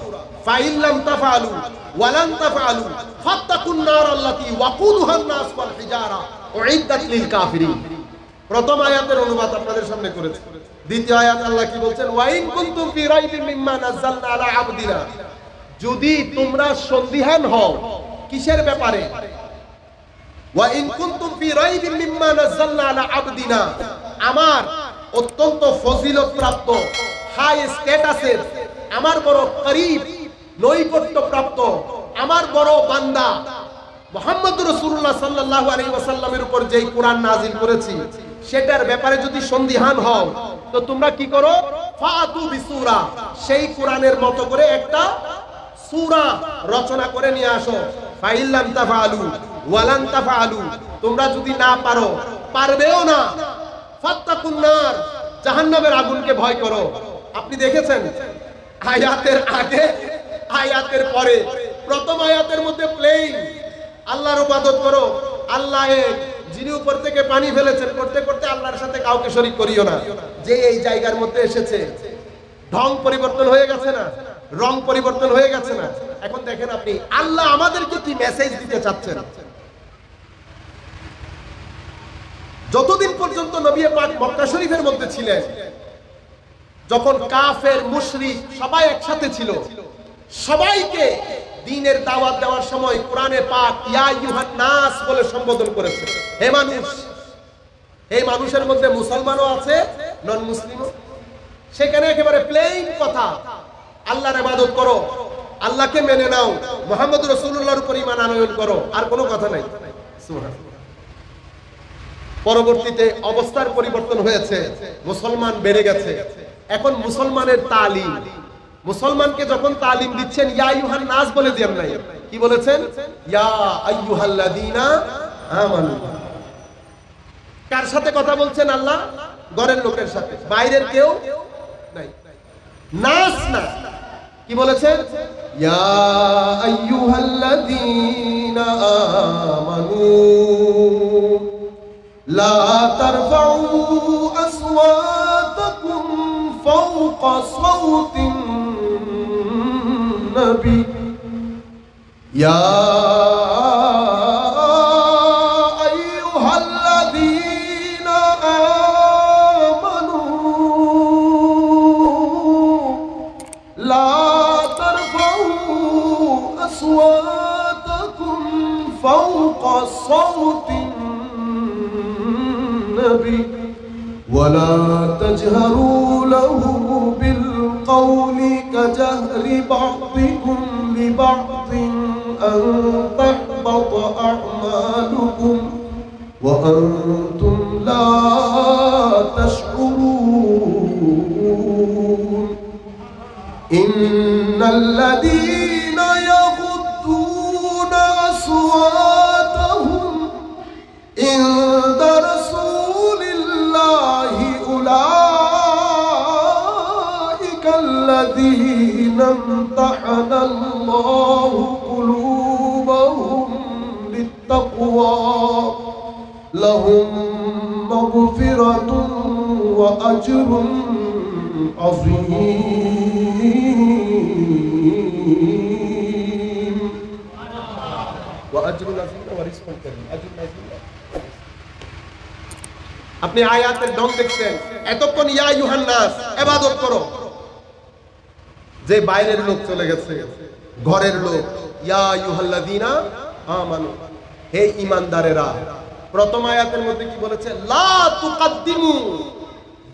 ফাইন লাম তাফআলু ওয়া লান তাফআলু ফাত্তাকুন নার আল্লাতী ওয়াকুদুহা আন-নাস ওয়াল হিজারা উইদ্দাত লিল কাফিরিন। প্রথম আয়াতের অনুবাদ আপনাদের সামনে করেছি। দ্বিতীয় আয়াত আল্লাহ কি বলছেন? ওয়া ইন কুনতুম ফি রাইবিন মিম্মা নাযালনা আলা আবদিনা, যদি তোমরা সন্দিহান হও কিসের ব্যাপারে? ওয়া ইন কুনতুম ফি রাইবিন মিম্মা নাযালনা আলা আবদিনা, আমার অত্যন্ত ফজিলত প্রাপ্ত, হাই স্ট্যাটাসের, আমার বড় করিব, নৈকট্য প্রাপ্ত, আমার বড় বান্দা মুহাম্মদ রাসূলুল্লাহ সাল্লাল্লাহু আলাইহি ওয়াসাল্লামের উপর যেই কোরআন নাযিল করেছি সেটার ব্যাপারে যদি সন্দিহান হও তো তোমরা কি করো? ফাতু বিসূরা, সেই কোরআনের মতো করে একটা সূরা রচনা করে নিয়ে আসো। ফাইন লাম তাফআলু ওয়া লান তাফআলু, তোমরা যদি না পারো, পারবেও না, ফাত্তাকুন নার, জাহান্নামের আগুনকে ভয় করো। আপনি দেখেছেন আয়াতের আগে আয়াতের পরে, প্রথম আয়াতের মধ্যে প্লেইন আল্লাহর ইবাদত করো, আল্লাহ এক, যিনি উপর থেকে পানি ফেলেছেন, করতে করতে আল্লাহর সাথে কাউকে শরীক করিও না। যে এই জায়গার মধ্যে এসেছে ঢং পরিবর্তন হয়ে গেছে না, রং পরিবর্তন হয়ে গেছে না। এখন দেখেন আপনি আল্লাহ আমাদেরকে কি মেসেজ দিতে চাচ্ছেন। যতদিন পর্যন্ত নবী পাক মক্কা শরীফের মধ্যে ছিলেন, যখন কাফের মুশরিক সবাই একসাথে ছিল, সবাইকে দ্বীনের দাওয়াত দেওয়ার সময় কোরআনে পাক ইয়া আইয়ুহান নাস বলে সম্বোধন করেছে, হে মানুষ। এই মানুষের মধ্যে মুসলমানও আছে, নন মুসলিমও। সেখানে একেবারে প্লেইন কথা, আল্লাহর ইবাদত করো, আল্লাহকে মেনে নাও, মুহাম্মদ রাসূলুল্লাহর উপর ঈমান আনয়ন করো, আর কোনো কথা নাই। সুবহানাল্লাহ। পরবর্তীতে অবস্থার পরিবর্তন হয়েছে, মুসলমান বেড়ে গেছে। এখন মুসলমানের তালিম, মুসলমানকে যখন তালিম দিচ্ছেন ইয়া আইয়ুহান নাস বলে দেন নাই, কি বলেছেন? ইয়া আইয়ুহাল্লাযীনা আমানু। কার সাথে কথা বলছেন আল্লাহ? ঘরের লোকের সাথে, বাইরের কেউ নাই। নাস না, কি বলেছেন? ইয়া আইয়ুহাল্লাযীনা আমানু লা তারফাউ আসওয়াতাকুম ফাওকা সাওতিন নবী ইয়া আইয়ুহাল্লাযীনা আমানু লা তারফাউ আসওয়াতাকুম ফাওকা সাওতিন النبي ولا تجهروا له بالقول كجهر بعضكم لبعض أن تحبط أعمالكم وأنتم لا تشعرون إن الذين يغضون أصواتهم عند رسول الله أولئك الذين امتحن الله قلوبهم للتقوى لهم مغفرة وأجر عظيم وأجر عظيم ورزق كريم أجر عظيم। আপনি আয়াতের ঢং দেখছেন, এতক্ষণ ইয়া আইয়ুহান নাস ইবাদত করো, যে বাইরের লোক চলে গেছে, ঘরের লোক ইয়া আইয়ুহাল্লাযীনা আমানু, হে ঈমানদারেরা। প্রথম আয়াতের মধ্যে কি বলেছে? লা তুকাদ্দিমু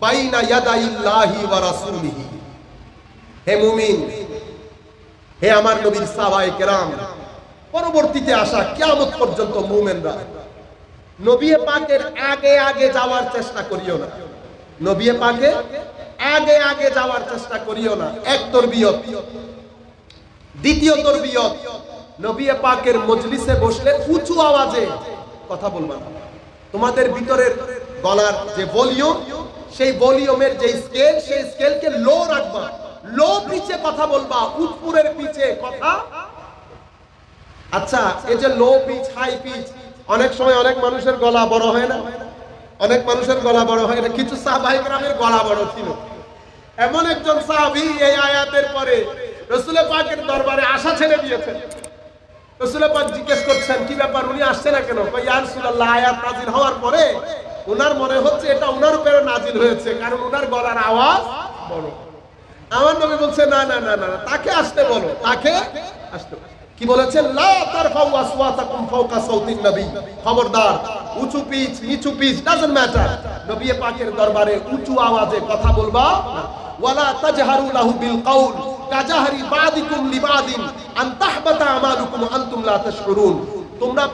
বাইনা ইয়াদাইল্লাহি ওয়া রাসূলিহি, হে মুমিন, হে আমার নবীর সাহাবায়ে কেরাম, পরবর্তীতে আসা কিয়ামত পর্যন্ত মুমিনরা নবী পাকের আগে আগে যাওয়ার চেষ্টা করিও না, নবী পাকে আগে আগে যাওয়ার চেষ্টা করিও না। এক তরবিয়ত। দ্বিতীয় তরবিয়ত, নবী পাকের মজলিসে বসলে উঁচু আওয়াজে কথা বলবা না। তোমাদের ভিতরের গলার যে ভলিউম, সেই ভলিউমের যে স্কেল, সেই স্কেলকে লো রাখবা, লো পিচে কথা বলবা, উৎপুরের পিচে কথা। আচ্ছা, এই যে লো পিচ, হাই পিচ, অনেক সময় অনেক মানুষের গলা বড় হয় না, অনেক মানুষের গলা বড় হয় না। কিছু সাহাবায়ে কেরামের গলা বড় ছিল। এমন একজন সাহাবী এই আয়াতের পরে রাসূল পাকের দরবারে আসা ছেড়ে দিয়েছেন। রাসূল পাক জিজ্ঞেস করছেন কি ব্যাপার, উনি আসছে না কেন? কয় ইয়া রাসূলুল্লাহ, আয়াত নাযিল হওয়ার পরে ওনার মনে হচ্ছে এটা ওনার উপরে নাযিল হয়েছে, কারণ ওনার গলার আওয়াজ বড়। আমার নবী বলছে না না না না, তাকে আসতে বলো, তাকে আসতে। কি বলেছেন? লা তারফাউ আসওয়াতাকুম ফাওকা সাউতিন নবী, খবরদার উঁচু পিচ নিচু পিচ ডাজন্ট ম্যাটার, নবী পাকের দরবারে উঁচু আওয়াজে কথা বলবা না। ওয়ালা তাজহারু লাহু বিল কাউল কাজাহরি বাদিকুম লিবাদিন আন তাহবাতা আমালুকুম আনতুম লা তাশউরুন। তোমরা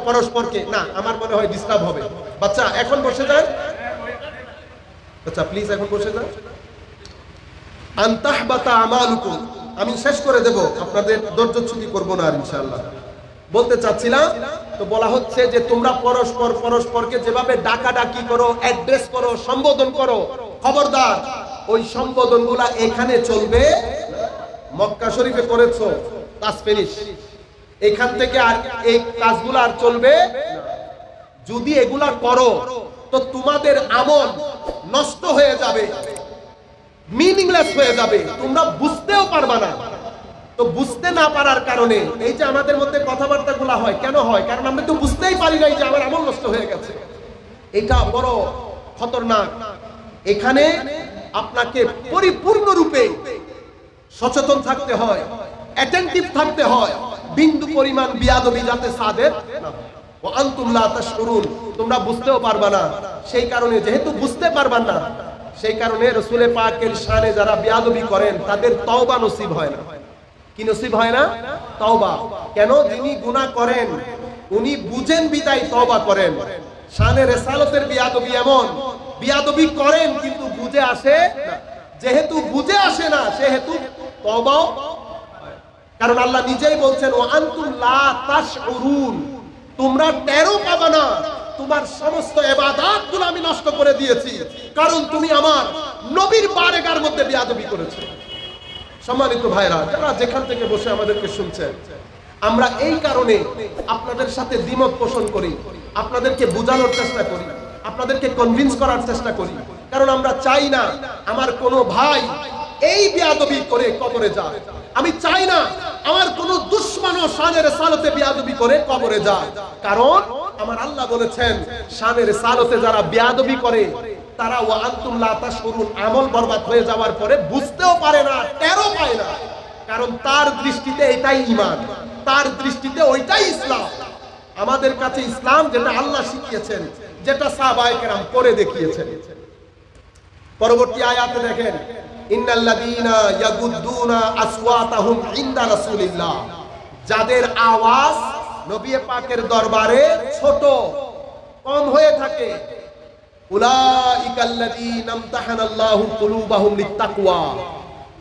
পরস্পরকে না, আমার মনে হয় ডিস্টার্ব হবে। বাচ্চা এখন বসে যান, আচ্ছা প্লিজ এখন বসে যান। আন তাহবাতা আমালুকুম, আমি শেষ করে দেব, আপনাদের ধৈর্যচ্যুতি করব না আর ইনশাআল্লাহ। বলতে চাচ্ছিলাম তো বলা হচ্ছে যে তোমরা পরস্পরকে যেভাবে ডাকাডাকি করো, অ্যাড্রেস করো, সম্বোধন করো, খবরদার ওই সম্বোধনগুলা এখানে চলবে। মক্কা শরীফে করেছো, কাজ ফিনিশ, এখান থেকে আর এই কাজগুলো আর চলবে। যদি এগুলা করো তো তোমাদের আমল নষ্ট হয়ে যাবে, মিনিংলেস হয়ে যাবে, তোমরা বুঝতেও পারবা না। তো বুঝতে না পারার কারণে এই যে আমাদের মধ্যে কথাবার্তাগুলো হয়, কেন হয়? কারণ আমরা তো বুঝতেই পারি নাই যে আমার আমল নষ্ট হয়ে গেছে। এটা বড় খতরনাক। এখানে আপনাকে পরিপূর্ণরূপে সচেতন থাকতে হয়, অ্যাটেনটিভ থাকতে হয়, বিন্দু পরিমাণ বিয়াদবি যাতে সাদের না হয়। ওয়া আনতুম লা তাশউরুন, তোমরা বুঝতেও পারবা না। সেই কারণে যেহেতু বুঝতে পারবা না, সেই কারণে রাসূল পাকের শানে যারা বিয়াদবি করেন তাদের তওবা নসিব হয় না। কি নসিব হয় না? তওবা। কেন? যিনি গুনাহ করেন উনি বুঝেন বিদায় তওবা করেন। শানে রিসালাতের বিয়াদবি এমন, বিয়াদবি করেন কিন্তু বুঝে আসে না। যেহেতু বুঝে আসে না সেহেতু তওবাও, কারণ আল্লাহ নিজেই বলছেন ওয়া আনতুম লা তাশউরুন, তোমরা টেরও পাবে না তোমার সমস্ত ইবাদতগুলো আমি নষ্ট করে দিয়েছি, কারণ তুমি আমার নবীর বারগার মধ্যে বিয়াদবি করেছো। সম্মানিত ভাইরা যারা যেখান থেকে বসে আমাদেরকে শুনছেন, আমরা এই কারণে আপনাদের সাথে দ্বিমত পোষণ করি, আপনাদেরকে বোঝানোর চেষ্টা করি, আপনাদেরকে কনভিন্স করার চেষ্টা করি, কারণ আমরা চাই না আমার কোনো ভাই এই বিয়াদবি করে কবরে যায়। আমি চাই না আমার কোনো দুশমনও শানের রিসালাতে বিয়াদবি করে কবরে যায়। কারণ আমার আল্লাহ বলেছেন শানের রিসালাতে যারা বিয়াদবি করে তারা ওয়া আনতুম লা তাশউরুন, আমল বরবাদ হয়ে যাওয়ার পরে বুঝতেও পারে না, টেরও পায় না। কারণ তার দৃষ্টিতে এটাই ঈমান, তার দৃষ্টিতে ওইটাই ইসলাম। আমাদের কাছে ইসলাম যেটা আল্লাহ শিখিয়েছেন, যেটা সাহাবায়ে কেরাম করে দেখিয়েছেন। পরবর্তী আয়াতে দেখেন ইন্নাল্লাযীনা ইয়াগুদ্দুনা আসওয়াতাহুম ইনদা রাসূলিল্লাহ, যাদের আওয়াজ নবী পাকের দরবারে ছোট কম হয়ে থাকে, উলাইকাল্লাযীনা ইমতাহানাল্লাহু কুলুবাহুম লিত্তাকওয়া,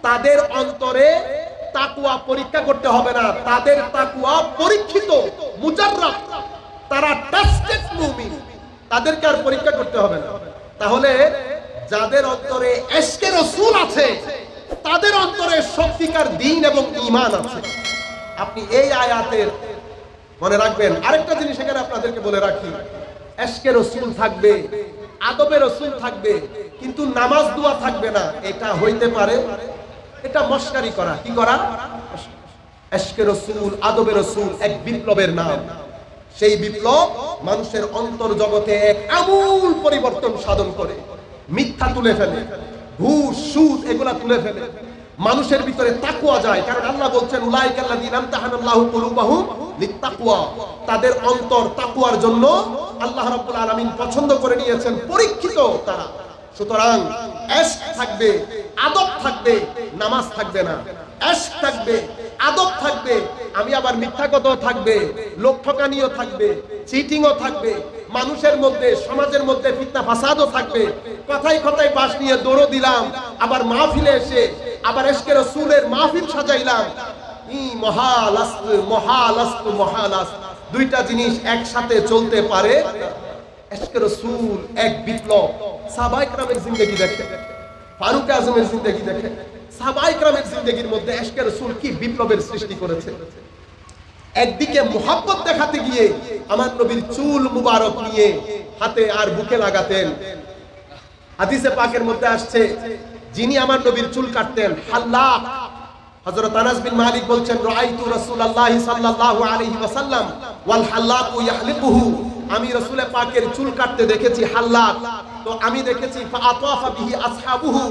তাদের অন্তরে তাকওয়া পরীক্ষা করতে হবে না, তাদের তাকওয়া পরীক্ষিত, মুজাররাব, তারা টেস্টেড মুমিন, তাদেরকে আর পরীক্ষা করতে হবে না। তাহলে যাদের অন্তরে ইশকে রাসূল আছে তাদের অন্তরে সত্যিকার দ্বীন এবং ঈমান আছে। আপনি এই আয়াতের মনে রাখবেন। আরেকটা জিনিস এখানে আপনাদেরকে বলে রাখি, ইশকে রাসূল থাকবে, আদবে রাসূল থাকবে, কিন্তু নামাজ দোয়া থাকবে না। এটা হইতে পারে, এটা মশকারি করা। কি করা? ইশকে রাসূল, আদবে রাসূল এক বিপ্লবের নাম। সেই বিপ্লব মানুষের অন্তর জগতে এক আমূল পরিবর্তন সাধন করে, মিথ্যা তুলে ফেলে, ঘুষ সুদ এগুলা তুলে ফেলে, মানুষের ভিতরে তাকওয়া যায়। কারণ আল্লাহ বলছেন উলাইকাল্লাযীনা ইমতাহানাল্লাহু কুলুবাহুম লিত্তাকওয়া, তাদের অন্তর তাকওয়ার জন্য আল্লাহ রাব্বুল আলামিন পছন্দ করে নিয়েছেন, পরীক্ষিত তারা। সুতরাং ইশক থাকবে, আদব থাকবে, নামাজ থাকবে না। ইশক থাকবে, আদব থাকবে, আমি আবার মিথ্যা কথাও থাকবে, লোক ঠকানিও থাকবে, চিটিংও থাকবে, মানুষের মধ্যে সমাজের মধ্যে ফিতনা ফাসাদও থাকবে। কথায় কথায় বাস নিয়ে দৌড় দিলাম, আবার মাহফিলে এসে আবার ইশকে রাসূলের মাহফিল সাজাইলাম। মহালাস, দুইটা জিনিস একসাথে চলতে পারে। ইশকে রাসূল এক বিপ্লব। সাহাবায়ে কেরামের জিন্দেগি দেখেন, ফারুক আজমের জিন্দেগি দেখেন, সাহাবায়ে কেরামের জিন্দেগির মধ্যে ইশকে রাসূল কি বিপ্লবের সৃষ্টি করেছে। একদিকে মুহাব্বত দেখাতে গিয়ে আমার নবীর চুল মুবারক নিয়ে হাতে আর বুকে লাগাতেন। হাদিসে পাকের মধ্যে আসছে যিনি আমার নবীর চুল কাটতেন, হাল্লাক হযরত আনাস বিন মালিক বলছেন, রাআইতু রাসূলুল্লাহ সাল্লাল্লাহু আলাইহি ওয়াসাল্লাম ওয়াল হাল্লাকু ইয়াহলিকুহু, আমি রাসূল পাকের চুল কাটতে দেখেছি হাল্লাক। তো আমি দেখেছি ফাআতাফা বিহি আসহাবুহু,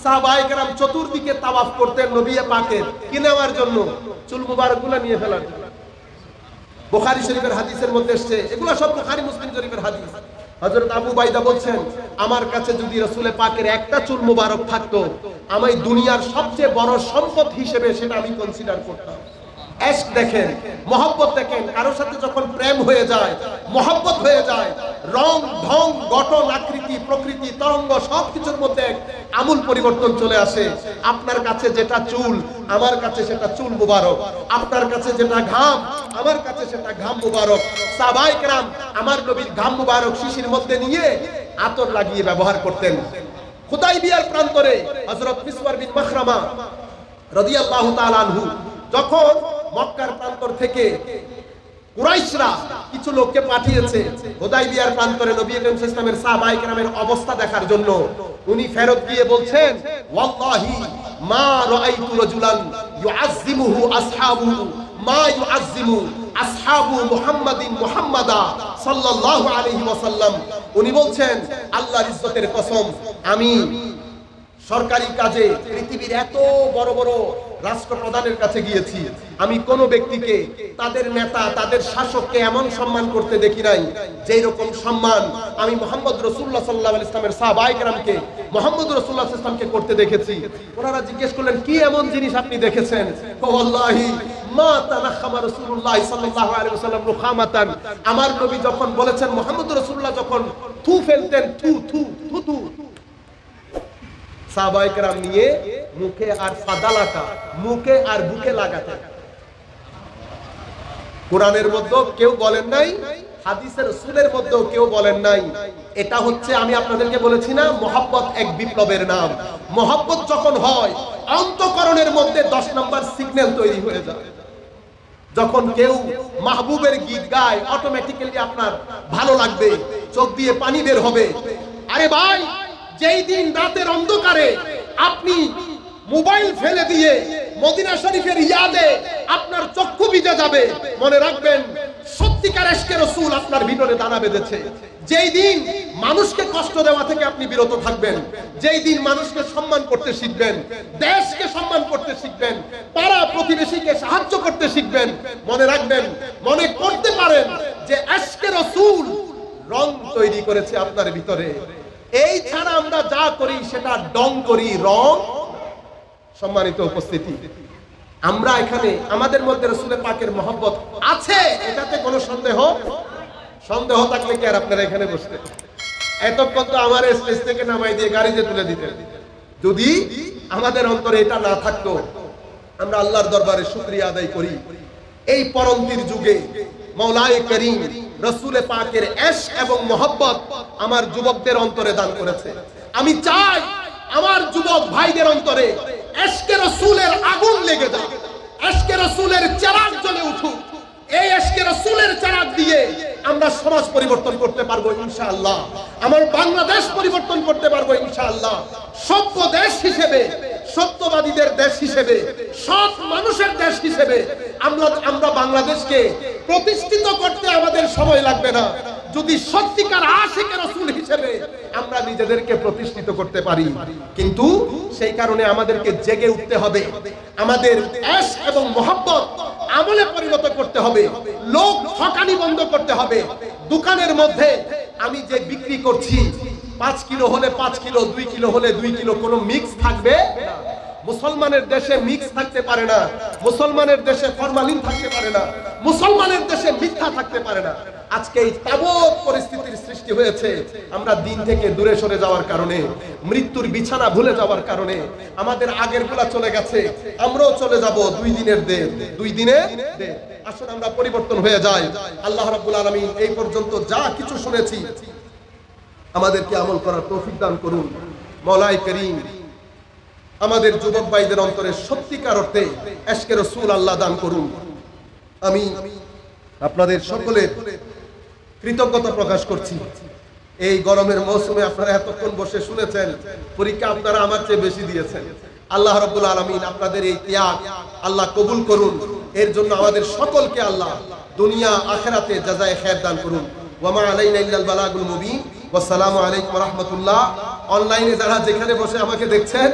সাহাবায়ে কেরাম চতুর্দিকে তাওয়াফ করতেন নবী পাকের কি নেওয়ার জন্য? চুল মুবারকগুলো নিয়ে ফেলার জন্য। বুখারী শরীফের হাদিসের মধ্যে এসেছে, এগুলো সব বুখারী মুসলিম শরীফের হাদিস। হযরত আবু বাইদা বলছেন, আমার কাছে যদি রাসূল পাকের একটা চুল মুবারক থাকতো, আমি দুনিয়ার সবচেয়ে বড় সম্পদ হিসেবে সেটা আমি কনসিডার করতাম। এশক দেখেন, মহব্বত দেখেন, কারোর সাথে যখন প্রেম হয়ে যায়, মহব্বত হয়ে যায়, রং ঢং গঠন আকৃতি প্রকৃতি তরঙ্গ সবকিছুর মধ্যে আমূল পরিবর্তন চলে আসে। আপনার কাছে যেটা চুল, আমার কাছে সেটা চুল মুবারক। আপনার কাছে যেটা ঘাম, আমার কাছে সেটা ঘাম মুবারক। সাহাবায়ে কেরাম আমার নবীর ঘাম মুবারক শিশির মধ্যে নিয়ে আতর লাগিয়ে ব্যবহার করতেন। হুদাইবিয়ার প্রান্তরে হযরত মিসওয়ার বিন মাখরামা রাদিয়াল্লাহু তাআলা আনহু যখন মক্কার প্রান্তর থেকে কুরাইশরা কিছু লোককে পাঠিয়েছে হুদাইবিয়ার প্রান্তরে নবী করিম সাল্লাল্লাহু আলাইহি ওয়াসাল্লামের সাহাবায়ে কেরামের অবস্থা দেখার জন্য, উনি ফেরত গিয়ে বলছেন, ওয়াল্লাহি মা রাআইতু রাজুলান ইউআযযিমুহু আসহাবুহু মা ইউআযযিমু আসহাবু মুহাম্মাদিন মুহাম্মাদা সাল্লাল্লাহু আলাইহি ওয়াসাল্লাম। উনি বলছেন, আল্লাহর ইজ্জতের কসম, আমি সরকারি কাজে পৃথিবীর এত বড় বড় রাষ্ট্রপ্রধানের কাছে গিয়েছি, আমি কোন ব্যক্তিকে তাদের নেতা তাদের শাসককে এমন সম্মান করতে দেখি নাই যেই রকম সম্মান আমি মুহাম্মদ রাসূলুল্লাহ সাল্লাল্লাহু আলাইহি ওয়াসাল্লামের সাহাবায়ে কেরামকে মুহাম্মদ রাসূলুল্লাহ সাল্লাল্লাহু আলাইহি ওয়াসাল্লামকে করতে দেখেছি। ওনারা জিজ্ঞেস করলেন, কি এমন জিনিস আপনি দেখেছেন? ওয়াল্লাহি মা তানাখামা রাসূলুল্লাহ সাল্লাল্লাহু আলাইহি ওয়াসাল্লাম রুখামাতান, আমার নবী যখন বলেছেন মুহাম্মদ রাসূলুল্লাহ যখন থু ফেলতেন, থু থু থু থু, সাহাবায়ে কেরাম নিয়ে মুখে আর ফাদালাটা মুখে আর বুকে লাগাতেন। কোরআনের মধ্যে কেউ বলেন নাই, হাদিসের রাসূলের মধ্যেও কেউ বলেন নাই। এটা হচ্ছে, আমি আপনাদেরকে বলেছি না, মহব্বত এক বিপ্লবের নাম। মহব্বত যখন হয়, অন্তঃকরণের মধ্যে 10 নম্বর সিগন্যাল তৈরি হয়ে যায়। যখন কেউ মাহবুবের গীত গায়, অটোমেটিক্যালি আপনার ভালো লাগবে, চোখ দিয়ে পানি বের হবে। আরে ভাই, যেই দিন রাতের অন্ধকারে আপনি মোবাইল ফেলে দিয়ে মদিনা শরীফের ইয়াদে আপনার চক্ষু ভিজে যাবে, মনে রাখবেন সত্যিকার ইশকে রাসূল আপনার ভিতরে দানা বেঁধেছে। যেই দিন মানুষকে কষ্ট দেওয়া থেকে আপনি বিরত থাকবেন, যেই দিন মানুষকে সম্মান করতে শিখবেন, দেশকে সম্মান করতে শিখবেন, পাড়া প্রতিবেশীকে সাহায্য করতে শিখবেন, মনে রাখবেন, মনে করতে পারেন যে ইশকে রাসূল রং তৈরি করেছে আপনার ভিতরে। এই ছাড়া আমরা যা করি সেটা ডং করি, রং। সম্মানিত উপস্থিতি, আমরা এখানে আমাদের মধ্যে রাসূল পাকের মহব্বত আছে, এটাতে কোনো সন্দেহ থাকলে কি আর আপনারা এখানে বসতেন? এতক্ষণ তো আমার স্টেজ থেকে নামাই দিয়ে গাড়িতে তুলে দিতেন। যদি আমাদের অন্তরে এটা না থাকতো, আমরা আল্লাহর দরবারে শুকরিয়া আদায় করি। এই পরন্তির যুগে মাওলায়ে করিম রাসূল পাকের ইশক এবং মহব্বত আমার যুবকদের অন্তরে দান করেছে। আমি চাই আমার যুবক ভাইদের অন্তরে ইশকে রাসূলের আগুন লেগে যাক, ইশকে রাসূলের চিরাগ জ্বলে উঠুক। এই ইশকে রাসূলের চিরাগ দিয়ে আমরা সমাজ পরিবর্তন করতে পারবো ইনশাআল্লাহ। আমার বাংলাদেশ পরিবর্তন করতে পারবো ইনশাআল্লাহ। সভ্য দেশ হিসেবে, সত্যবাদীদের দেশ হিসেবে, সৎ মানুষের দেশ হিসেবে আমরা বাংলাদেশকে প্রতিষ্ঠিত করতে আমাদের সময় লাগবে না, যদি সত্যিকার আশিকে রাসূল হিসেবে আমরা নিজেদেরকে প্রতিষ্ঠিত করতে পারি। কিন্তু সেই কারণে আমাদেরকে জেগে উঠতে হবে, আমাদের ইশক এবং মহব্বত আমলে পরিণত করতে হবে, লোক ঠকানি বন্ধ করতে হবে। দোকানের মধ্যে আমি যে বিক্রি করছি 5 কিলো হলে 5 কিলো, 2 কিলো হলে 2 কিলো, কোনো মিক্স থাকবে না। মুসলমানের দেশে মিক্স থাকতে পারে না, মুসলমানের দেশে ফরমালিন থাকতে পারে না, মুসলমানের দেশে মিথ্যা থাকতে পারে না। আজকে এই তাবৎ পরিস্থিতির সৃষ্টি হয়েছে, আমরা দিন থেকে দূরে সরে যাওয়ার কারণে, মৃত্যুর বিছানা ভুলে যাওয়ার কারণে। আমাদের আগের গুলা চলে গেছে, আমরাও চলে যাব 2 দিনের দেশ, 2 দিনের দেশ। আসলে আমরা পরিবর্তন হয়ে যাই। আল্লাহ রাব্বুল আলামিন এই পর্যন্ত যা কিছু শুনেছি আমাদেরকে আমল করার তৌফিক দান করুন। মাওলায়ে করিম আমাদের যুবক ভাইদের অন্তরে সত্যিকার অর্থে ইশকে রাসূল আল্লাহ দান করুন। আমি আপনাদের সকলের কৃতজ্ঞতা প্রকাশ করছি। এই গরমের মৌসুমে আপনারা এতক্ষণ বসে শুনেছেন, পরীক্ষা আপনারা আমার চেয়ে বেশি দিয়েছেন। আল্লাহ রাব্বুল আলামিন আপনাদের এই ত্যাগ আল্লাহ কবুল করুন। এর জন্য আমাদের সকলকে আল্লাহ দুনিয়া আখিরাতে জাযায়ে খায়ের দান করুন। ওয়া মা আলাইনা ইল্লাল বালাগুল মুবিন। ওয়াসসালামু আলাইকুম ওয়া রাহমাতুল্লাহ। অনলাইনে যারা যেখানে বসে আমাকে দেখছেন,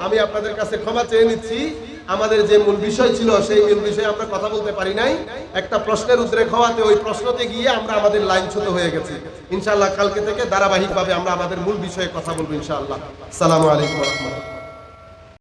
আমি আপনাদের কাছে ক্ষমা চেয়ে নিচ্ছি। আমাদের যে মূল বিষয় ছিল সেই মূল বিষয়ে আমরা কথা বলতে পারি নাই। একটা প্রশ্নের উদ্রেক হওয়াতে ওই প্রশ্নতে গিয়ে আমরা আমাদের লাইনচ্যুত হয়ে গেছি। ইনশাআল্লাহ কালকে থেকে ধারাবাহিকভাবে আমরা আমাদের মূল বিষয়ে কথা বলবো ইনশাআল্লাহ। আসসালামু আলাইকুম ওয়া রাহমাতুল্লাহ।